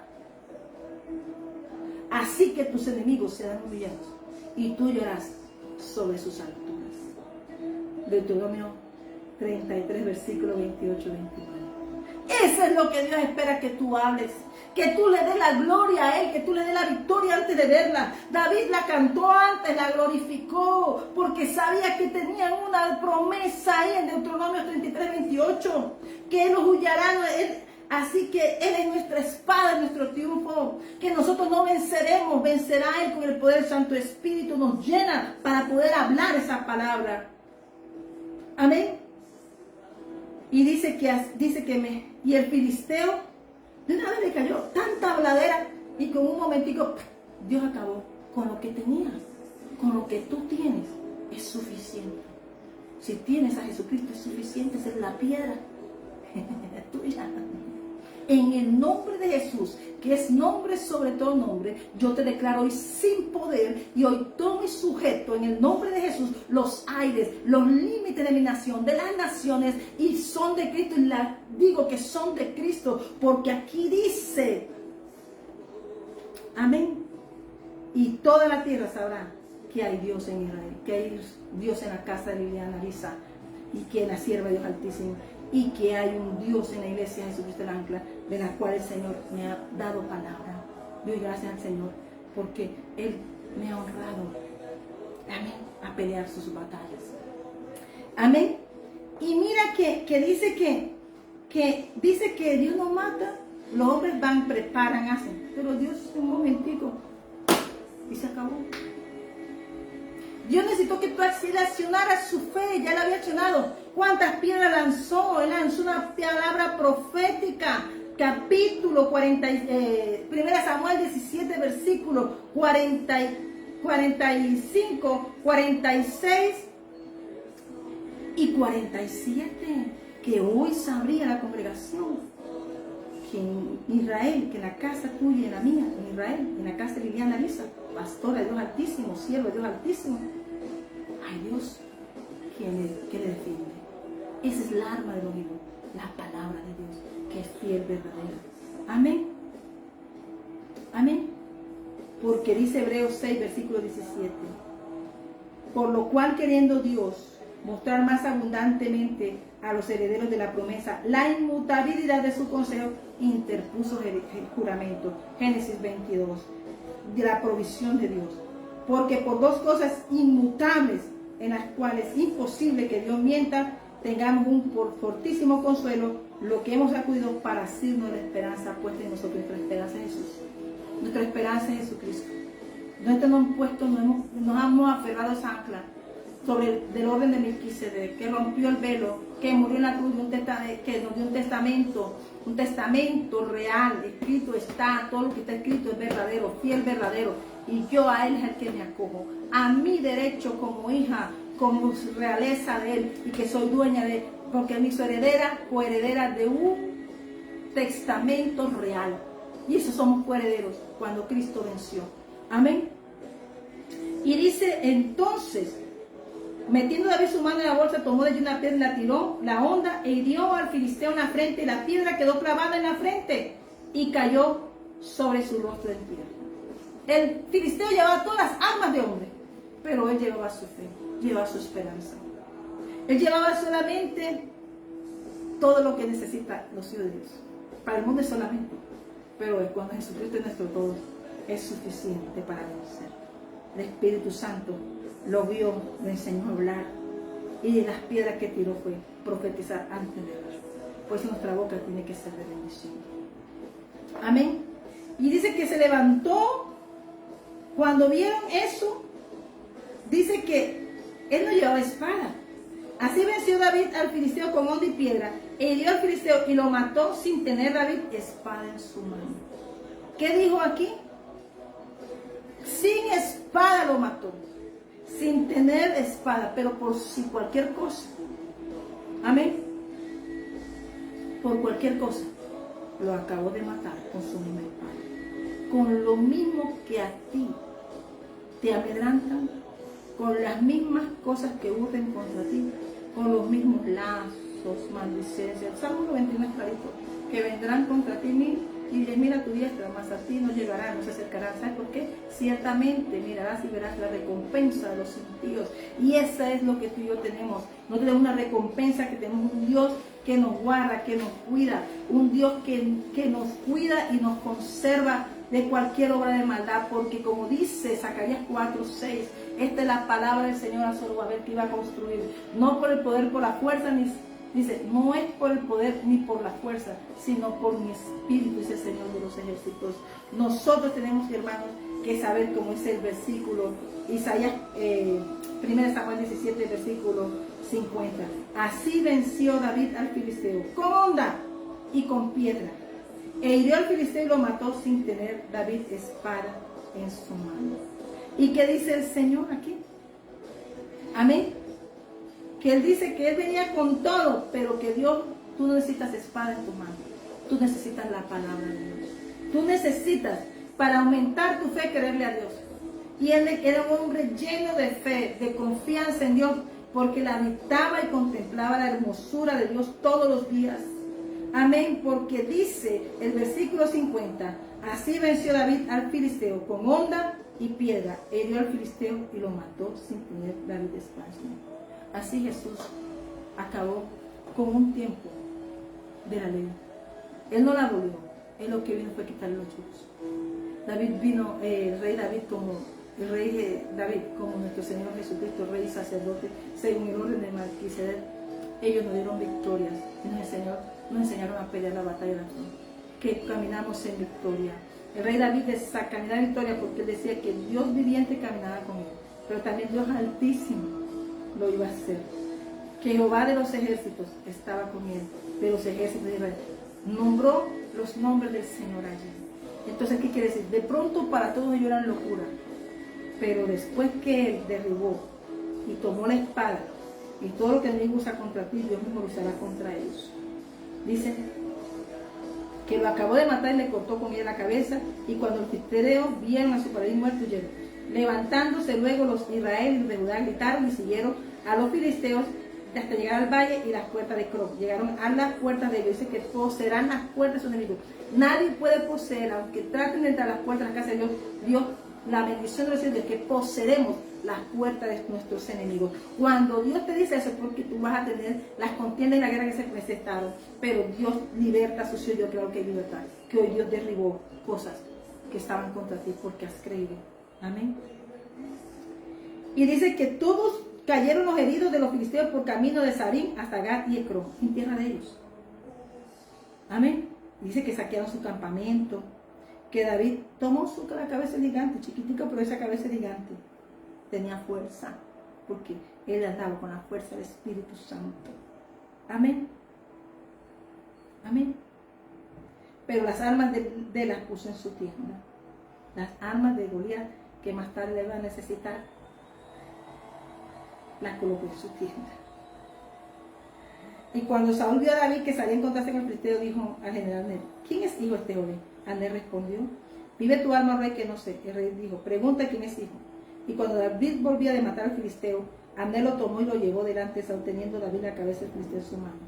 Así que tus enemigos serán humillados y tú llorarás sobre sus alturas. Deuteronomio 33, versículo 28-29. Eso es lo que Dios espera que tú hables. Que tú le des la gloria a Él, que tú le des la victoria antes de verla. David la cantó antes, la glorificó, porque sabía que tenían una promesa ahí en Deuteronomio 33, 28, que Él nos huyará. Así que Él es nuestra espada, nuestro triunfo, que nosotros no venceremos, vencerá Él con el poder del Santo Espíritu, nos llena para poder hablar esa palabra. Amén. Y dice que y el filisteo de una vez le cayó tanta habladera y con un momentico Dios acabó con lo que tenías, con lo que tú tienes, es suficiente. Si tienes a Jesucristo es suficiente, esa es la piedra tuya. En el nombre de Jesús, que es nombre sobre todo nombre, yo te declaro hoy sin poder y hoy tomo y sujeto en el nombre de Jesús los aires, los límites de mi nación, de las naciones, y son de Cristo. Y digo que son de Cristo porque aquí dice, amén, y toda la tierra sabrá que hay Dios en Israel, que hay Dios en la casa de Liliana Lisa, y que en la sierva de Dios Altísimo, y que hay un Dios en la iglesia de Jesucristo el Ancla, de la cual el Señor me ha dado palabra. Doy gracias al Señor porque Él me ha honrado, amén, a pelear sus batallas, amén. Y mira que dice que Dios no mata, los hombres van, preparan, hacen, pero Dios un momentico y se acabó. Dios necesitó que tú accionaras su fe, ya la había accionado. ¿Cuántas piedras lanzó? Él lanzó una palabra profética. Capítulo 40, 1 Samuel 17, versículo 45, 46 y 47. Que hoy sabría la congregación que en Israel, que en la casa tuya y en la mía, en Israel, en la casa de Liliana Lisa, pastora de Dios Altísimo, siervo de Dios Altísimo, hay Dios que le defiende. Esa es la arma del oído, la palabra de Dios, que es fiel, verdadera. Amén. Amén. Porque dice Hebreos 6, versículo 17. Por lo cual, queriendo Dios mostrar más abundantemente a los herederos de la promesa la inmutabilidad de su consejo, interpuso el juramento. Génesis 22. De la provisión de Dios. Porque por dos cosas inmutables, en las cuales es imposible que Dios mienta, tengamos un fortísimo consuelo, lo que hemos acudido para asirnos la esperanza puesta en nosotros. Nuestra esperanza en Jesús, nuestra esperanza en Jesucristo. Nosotros nos hemos aferrado a esa ancla sobre del orden de Melquisedec, que rompió el velo, que murió en la cruz, que nos dio un testamento real, escrito está, todo lo que está escrito es verdadero, fiel, verdadero, y yo a Él es el que me acojo, a mi derecho como hija, como realeza de Él, y que soy dueña de Él, porque me hizo heredera, coheredera de un testamento real, y eso somos coherederos cuando Cristo venció, amén. Y dice entonces, metiendo David su mano en la bolsa, tomó de allí una piedra y la tiró la honda e hirió al filisteo en la frente, y la piedra quedó clavada en la frente y cayó sobre su rostro en tierra. El filisteo llevaba todas las armas de hombre, pero él llevaba su fe, llevaba su esperanza. Él llevaba solamente todo lo que necesita los hijos de Dios. Para el mundo es solamente, pero cuando Jesucristo es nuestro todo, es suficiente para vencer. El Espíritu Santo lo vio, le enseñó a hablar, y de las piedras que tiró fue profetizar antes de ver. Pues nuestra boca tiene que ser de bendición. Amén. Y dice que se levantó. Cuando vieron eso, dice que él no llevaba espada. Así venció David al filisteo con honda y piedra, e hirió al filisteo y lo mató sin tener David espada en su mano. ¿Qué dijo aquí? Sin espada lo mató, sin tener espada, pero por si cualquier cosa. Amén. Por cualquier cosa lo acabó de matar con su misma espada. Con lo mismo que a ti te amedrantan, con las mismas cosas que urden contra ti, con los mismos lazos, maldicencias. Salmo 99 clarito, que vendrán contra ti 1000 y 10.000 a tu diestra, mas a ti no llegarán, no se acercarán. ¿Sabes por qué? Ciertamente mirarás y verás la recompensa de los impíos. Y esa es lo que tú y yo tenemos. No tenemos una recompensa, que tenemos un Dios que nos guarda, que nos cuida, un Dios que nos cuida y nos conserva de cualquier obra de maldad, porque como dice Zacarías 4:6, esta es la palabra del Señor a Zorobabel que iba a construir, no por el poder, por la fuerza, dice, no es por el poder ni por la fuerza, sino por mi espíritu, dice el Señor de los ejércitos. Nosotros tenemos, hermanos, que saber, como dice el versículo, Isaías, 1 Samuel 17, versículo 50. Así venció David al filisteo, con honda y con piedra, e hirió al filisteo y lo mató sin tener David espada en su mano. ¿Y qué dice el Señor aquí? Amén. Que Él dice que Él venía con todo, pero que Dios, tú no necesitas espada en tu mano. Tú necesitas la palabra de Dios. Tú necesitas, para aumentar tu fe, creerle a Dios. Y él era un hombre lleno de fe, de confianza en Dios, porque la habitaba y contemplaba la hermosura de Dios todos los días. Amén, porque dice el versículo 50, así venció David al filisteo con honda y piedra, hirió al filisteo y lo mató sin tener David espacio. Así Jesús acabó con un tiempo de la ley. Él no la abolió, él lo que vino fue quitarle los yugos. David vino, el rey David como nuestro Señor Jesucristo, rey y sacerdote, según el orden de Melquisedec. Ellos nos dieron victorias y nos enseñaron a pelear la batalla de la fe, que caminamos en victoria. El rey David caminaba en victoria porque él decía que Dios viviente caminaba con él, pero también Dios altísimo lo iba a hacer. Que Jehová de los ejércitos estaba con él, de los ejércitos de Israel. Nombró los nombres del Señor allí. Entonces, ¿qué quiere decir? De pronto para todos ellos eran locura, pero después que él derribó y tomó la espada y todo lo que el enemigo usa contra ti, Dios mismo lo usará contra ellos. Dice que lo acabó de matar y le cortó con ella la cabeza, y cuando los filisteos vieron a su paladín muerto, huyeron. Levantándose luego los israelitas de Judá gritaron y siguieron a los filisteos hasta llegar al valle y las puertas de Crom. Llegaron a las puertas de ellos. Dice que poseerán las puertas de sus enemigos. Nadie puede poseer, aunque traten de entrar a las puertas de la casa de Dios. Dios, la bendición de los cielos es que poseeremos las puertas de nuestros enemigos. Cuando Dios te dice eso es porque tú vas a tener las contiendas y la guerra que se presentaron, pero Dios liberta a sus hijos. Yo creo que hay libertad, que hoy Dios derribó cosas que estaban contra ti porque has creído. Amén. Y dice que todos cayeron los heridos de los filisteos por camino de Sarim hasta Gat y Ecrón, en tierra de ellos. Amén. Dice que saquearon su campamento, que David tomó la cabeza gigante, chiquitica, pero esa cabeza gigante tenía fuerza, porque él andaba con la fuerza del Espíritu Santo. Amén. Amén. Pero las armas de las puso en su tienda. Las armas de Goliat, que más tarde le iba a necesitar, las colocó en su tienda. Y cuando Saúl vio a David que salía a encontrarse con el filisteo, dijo al general Ner: ¿quién es hijo de este joven? Ner respondió: vive tu alma, rey, que no sé. El rey dijo: pregunta quién es hijo. Y cuando David volvía de matar al filisteo, Ner lo tomó y lo llevó delante de Saúl, teniendo David la cabeza del filisteo en su mano.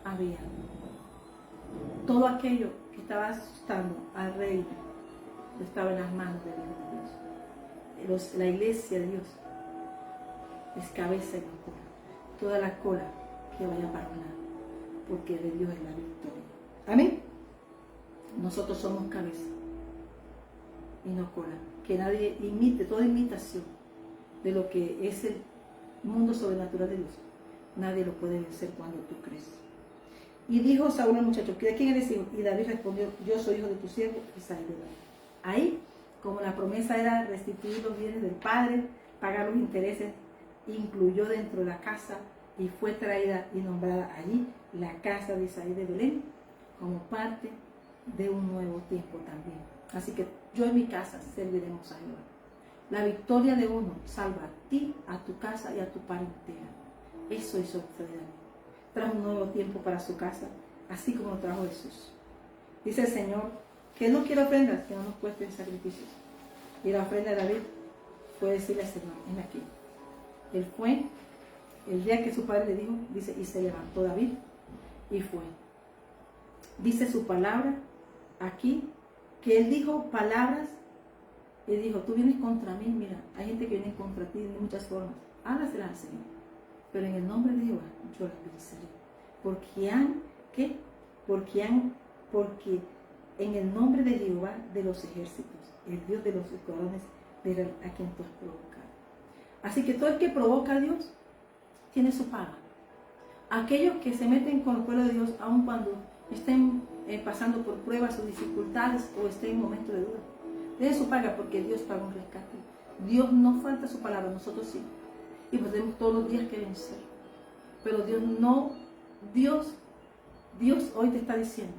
Había todo aquello que estaba asustando al rey, estaba en las manos de Dios. La iglesia de Dios es cabeza y no cola. Toda la cola que vaya para un lado, porque de Dios es la victoria. Amén. Nosotros somos cabeza y no cola. Que nadie imite, toda imitación de lo que es el mundo sobrenatural de Dios, nadie lo puede vencer cuando tú crees. Y dijo Saúl al muchacho: ¿de quién eres hijo? Y David respondió: yo soy hijo de tu siervo Isaí de David. Ahí, como la promesa era restituir los bienes del padre, pagar los intereses, incluyó dentro de la casa y fue traída y nombrada allí la casa de Isaí de Belén como parte de un nuevo tiempo también. Así que yo en mi casa serviremos a Jehová. La victoria de uno salva a ti, a tu casa y a tu parentela. Eso hizo David. Trajo un nuevo tiempo para su casa, así como lo trajo Jesús. Dice el Señor que Él no quiere ofrendas que no nos cuesten sacrificios. Y la ofrenda de David fue decirle al Señor: ven aquí. Él fue, el día que su padre le dijo, dice, y se levantó David y fue. Dice su palabra aquí, que él dijo palabras y dijo: tú vienes contra mí, mira, hay gente que viene contra ti de muchas formas, háblasela al Señor, pero en el nombre de Jehová yo las venceré. Porque en el nombre de Jehová de los ejércitos, el Dios de los escuadrones, verá a quien tú has provocado. Así que todo el que provoca a Dios tiene su paga. Aquellos que se meten con el pueblo de Dios, aun cuando estén pasando por pruebas o dificultades o estén en momentos de duda, tienen su paga, porque Dios paga un rescate. Dios no falta su palabra, nosotros sí. Y pues tenemos todos los días que vencer. Pero Dios hoy te está diciendo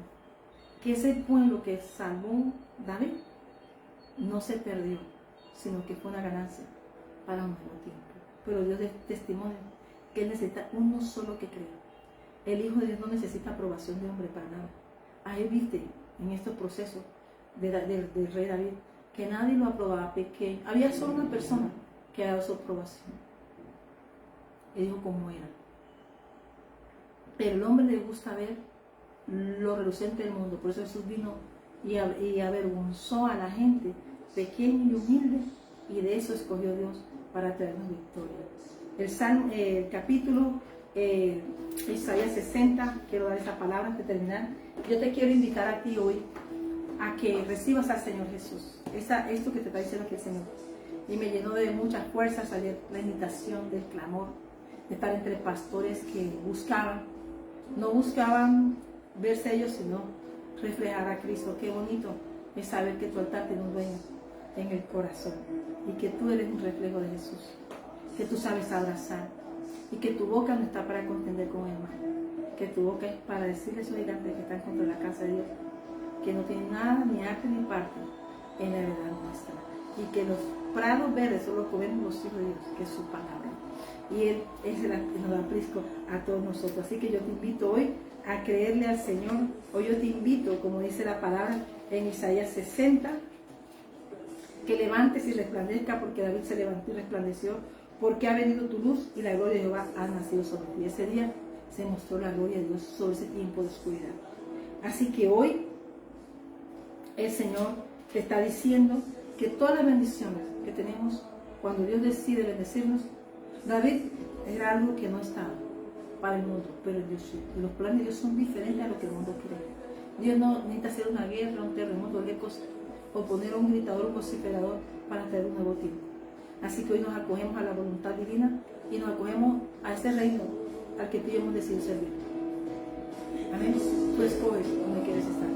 que ese pueblo que salvó David no se perdió, sino que fue una ganancia para un nuevo tiempo. Pero Dios es testimonio que Él necesita uno solo que crea. El Hijo de Dios no necesita aprobación de hombre para nada. Ahí viste en estos procesos del rey David que nadie lo aprobaba, que había solo una persona que había dado su aprobación. Él dijo cómo era. Pero el hombre le gusta ver lo reluciente del mundo. Por eso Jesús vino y avergonzó a la gente pequeña y humilde, y de eso escogió Dios para traernos victoria. El capítulo Isaías 60, quiero dar esa palabra antes de terminar. Yo te quiero invitar a ti hoy a que recibas al Señor Jesús. Esto que te está diciendo aquí el Señor. Y me llenó de muchas fuerzas ayer la invitación del clamor, de estar entre pastores que no buscaban verse ellos, sino reflejar a Cristo. Qué bonito es saber que tu altar tiene un dueño en el corazón y que tú eres un reflejo de Jesús, que tú sabes abrazar y que tu boca no está para contender con el mal, que tu boca es para decirle a esos gigantes que están contra la casa de Dios que no tienen nada, ni arte ni parte en la heredad nuestra, y que los prados verdes son los que vemos los hijos de Dios, que es su palabra, y Él es el que nos da aprisco a todos nosotros. Así que yo te invito hoy a creerle al Señor. Hoy yo te invito, como dice la palabra en Isaías 60, que levantes y resplandezca, porque David se levantó y resplandeció, porque ha venido tu luz y la gloria de Jehová ha nacido sobre ti. Ese día se mostró la gloria de Dios sobre ese tiempo de oscuridad. Así que hoy el Señor te está diciendo que todas las bendiciones que tenemos, cuando Dios decide bendecirnos, David era algo que no estaba para el mundo, pero Dios sí. Los planes de Dios son diferentes a lo que el mundo cree. Dios no necesita hacer una guerra, un terremoto, o poner a un gritador, un vociferador para traer un nuevo tiempo. Así que hoy nos acogemos a la voluntad divina y nos acogemos a este reino al que tú y yo hemos decidido servir. Amén. Tú escoges donde quieres estar.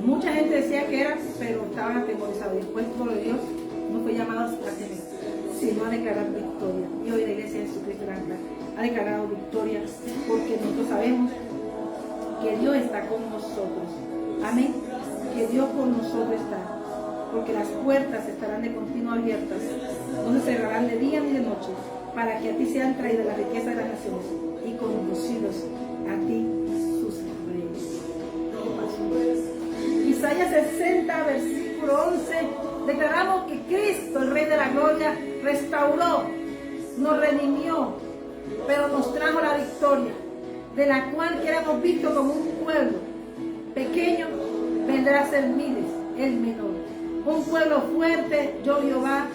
Mucha gente decía que era, pero estaban atemorizados. Después todo de Dios no fue llamado a temer, sino a declarar victoria. Y hoy la Iglesia de Jesucristo ha declarado victoria, porque nosotros sabemos que Dios está con nosotros. Amén. Que Dios con nosotros está. Porque las puertas estarán de continuo abiertas, no se cerrarán de día ni de noche, para que a ti sean traídas las riquezas de las naciones y conducidos a ti sus reyes. Isaías 60, versículo 11, declaramos que Cristo, el Rey de la Gloria, restauró, nos redimió, pero nos trajo la victoria, de la cual que éramos vistos como un pueblo pequeño, vendrá a ser miles, el menor. Un pueblo fuerte, yo Jehová,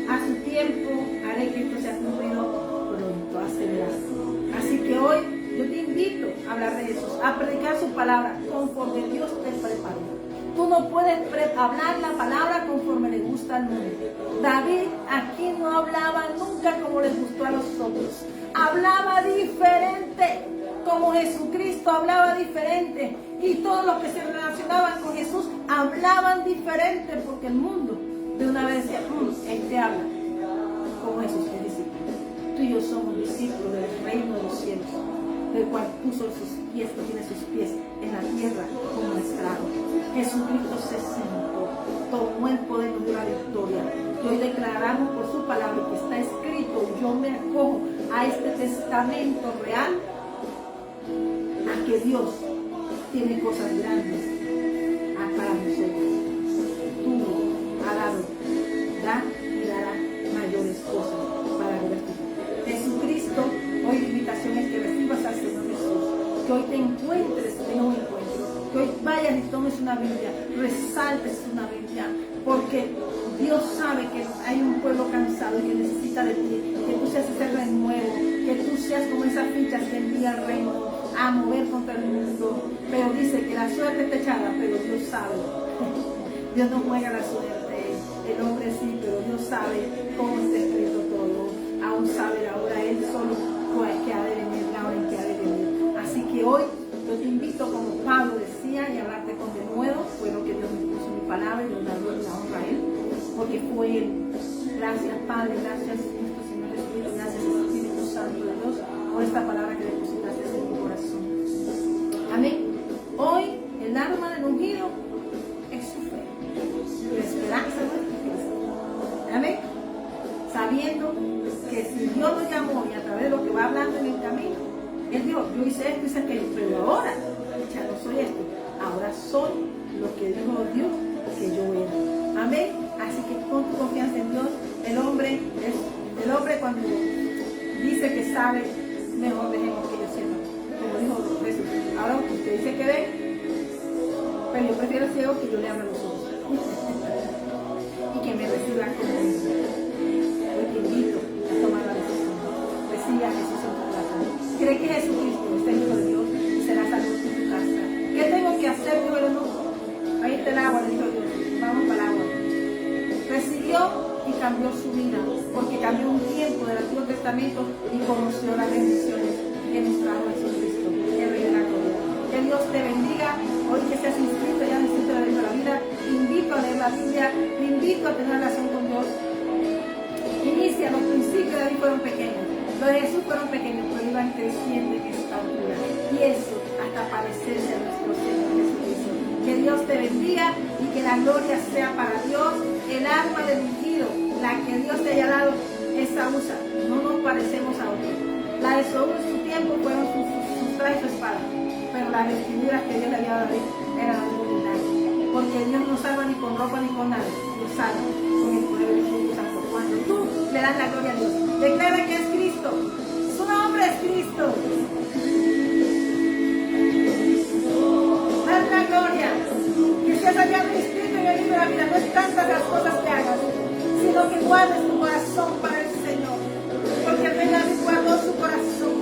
a su tiempo haré que esto sea cumplido pronto, acelerado. Así que hoy yo te invito a hablar de Jesús, a predicar su palabra conforme Dios te preparó. Tú no puedes hablar la palabra conforme le gusta al mundo. David aquí no hablaba nunca como les gustó a los otros. Hablaba diferente, como Jesucristo hablaba diferente. Y todos los que se relacionaban con Jesús hablaban diferente, porque el mundo de una vez decía, este habla como Jesús, es discípulo. Tú y yo somos discípulos del reino de los cielos, del cual puso sus pies, que tiene sus pies en la tierra como esclavo. Jesucristo se sentó, tomó el poder, nos dio la victoria. Y hoy declaramos por su palabra que está escrito, yo me acojo a este testamento real, a que Dios tiene cosas grandes para nosotros. Tú ha dado, da y dará mayores cosas para revertir. Jesucristo, hoy la invitación es que recibas al Señor Jesús, que hoy te encuentres en un encuentro, que hoy vayas y tomes una Biblia, resaltes una Biblia, porque Dios sabe que hay un pueblo cansado y que necesita de ti, que tú seas ese renuevo, que tú seas como esas fichas que envía el reino a mover contra el mundo. Pero dice que la suerte está echada, pero Dios sabe. Dios no juega la suerte, el hombre sí, pero Dios sabe cómo está escrito todo. Aún sabe la hora, Él solo que ha de venir, la hora en que ha de venir. Así que hoy yo te invito, como Pablo decía, y hablarte con denuedo. Fue lo que Dios me puso en mi palabra, y le doy la gloria y la honra a Él, porque fue Él. Gracias, Padre, gracias, nuestro Señor Jesucristo, gracias, Espíritu Santo de Dios, por esta palabra que depositaste en mi corazón. Amén. Hoy el arma del ungido es su fe, la esperanza de Cristo. Amén. Sabiendo que si Dios lo llamó y a través de lo que va hablando en el camino, Él dijo, yo hice esto, hice aquello, pero ahora ya no soy esto, ahora soy lo que dijo Dios que yo era. Amén. Así que pon tu confianza en Dios. El hombre cuando dice que sabe, mejor dejemos que yo sepa. Como dijo Jesús, ahora usted dice que ve, pero yo prefiero ciego que yo le abra los ojos y que me reciba como hijo. Hoy te invito a tomar la decisión. Recibe a Jesús en tu casa. Cree que Jesucristo es el Hijo de Dios y será salvo en tu casa. ¿Qué tengo que hacer? Dijo el no. Ahí está el agua, le dijo Dios. Vamos para el agua. Recibió y cambió su vida, porque cambió un tiempo del Antiguo Testamento y conoció las bendiciones que nos trajo Jesucristo, el Rey de la Gloria. Que Dios te bendiga. Hoy que seas inscrito ya en el Instituto de la Vida, te invito a leer la Biblia, te invito a tener relación con Dios. Inicia, los principios de David fueron pequeños, los de Jesús fueron pequeños, pero iban creciendo en esta altura. Y eso hasta parecerse a nuestro Señor Jesucristo. Que Dios te bendiga y que la gloria sea para Dios. El arma del ungido, la que Dios te haya dado, esa usa. No nos parecemos a otros. La de Saúl en su tiempo fueron sus trajes y su espada, pero las vestiduras que Dios le había dado eran algo ordinario. Porque Dios no salva ni con ropa ni con nada, Dios salva con el poder del Espíritu Santo. Cuando tú le das la gloria a Dios, declara que es Cristo, su nombre es Cristo. Dale la gloria, que seas hallado inscrito en el libro de la vida. No es tantas las cosas que hagas, sino que guardes tu corazón para el Señor. Porque el Rey David guardó su corazón,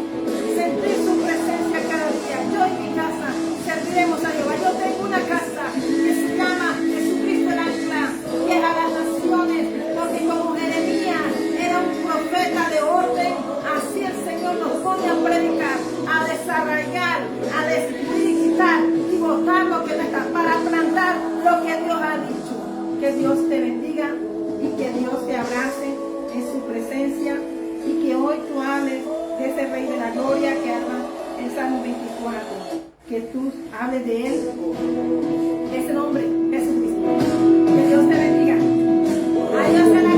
sentir su presencia cada día. Yo en mi casa serviremos a Jehová. Yo tengo una casa que se llama Jesucristo el Ancla, que es a las naciones, porque como Jeremías era un profeta de orden, así el Señor nos pone a predicar, a desarraigar, a destruir, quitar y botar lo que no está, para plantar lo que Dios ha dicho. Que Dios te bendiga y que Dios te abrace en su presencia y que hoy tú hables de ese Rey de la Gloria que habla en Salmo 24. Que tú hables de Él, ese nombre, Jesucristo. Que Dios te bendiga. Adiós a la